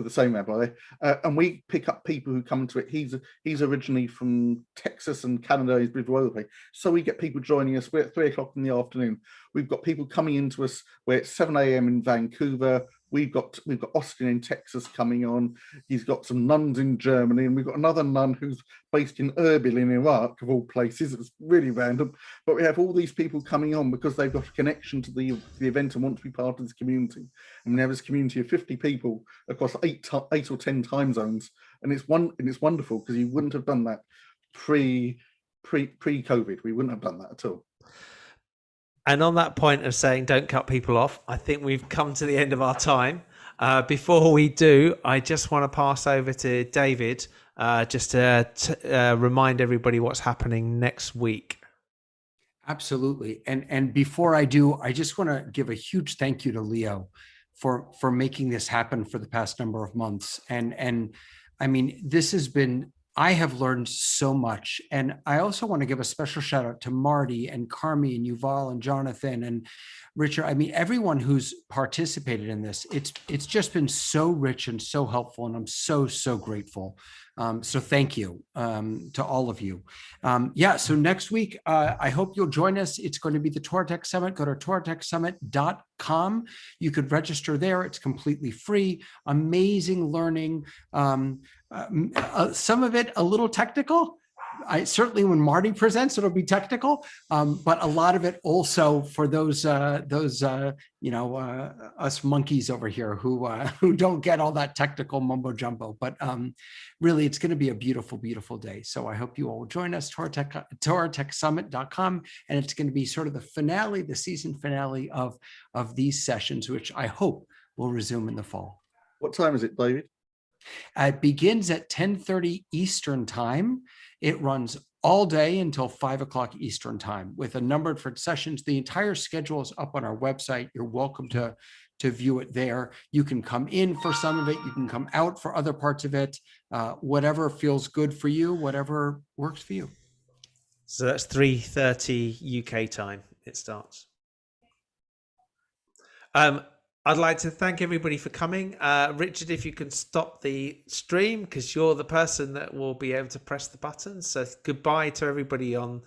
Speaker 4: the same rabbi, and we pick up people who come to it. He's originally from Texas and Canada. He's been all over the place. So we get people joining us. We're at 3:00 in the afternoon. We've got people coming into us where it's 7 a.m. in Vancouver. We've got Austin in Texas coming on. He's got some nuns in Germany, and we've got another nun who's based in Erbil in Iraq, of all places. It's really random, but we have all these people coming on because they've got a connection to the event and want to be part of this community. And we have this community of 50 people across eight or 10 time zones, and it's wonderful, because you wouldn't have done that pre-COVID. We wouldn't have done that at all.
Speaker 1: And on that point of saying don't cut people off, I think we've come to the end of our time. Before we do, I just want to pass over to David just to remind everybody what's happening next week.
Speaker 3: Absolutely. And before I do, I just want to give a huge thank you to Leo for making this happen for the past number of months. And I mean, this has been I have learned so much. And I also want to give a special shout out to Marty and Carmi and Yuval and Jonathan and Richard. I mean, everyone who's participated in this, it's just been so rich and so helpful. And I'm so, so grateful. So thank you to all of you. Yeah, so next week, I hope you'll join us. It's going to be the Torah Tech Summit. Go to torahtechsummit.com. You could register there. It's completely free. Amazing learning. Some of it a little technical. Certainly when Marty presents, it'll be technical, but a lot of it also for those us monkeys over here who don't get all that technical mumbo jumbo. But really, it's going to be a beautiful, beautiful day. So I hope you all will join us. TorahTechSummit.com, and it's going to be sort of the finale, the season finale of these sessions, which I hope will resume in the fall.
Speaker 4: What time is it, David?
Speaker 3: It begins at 10:30 Eastern time. It runs all day until 5 o'clock Eastern time with a number of different sessions. The entire schedule is up on our website. You're welcome to view it there. You can come in for some of it. You can come out for other parts of it. Whatever feels good for you, whatever works for you.
Speaker 1: So that's 3:30 UK time. It starts. I'd like to thank everybody for coming. Richard, if you can stop the stream, because you're the person that will be able to press the button. So goodbye to everybody on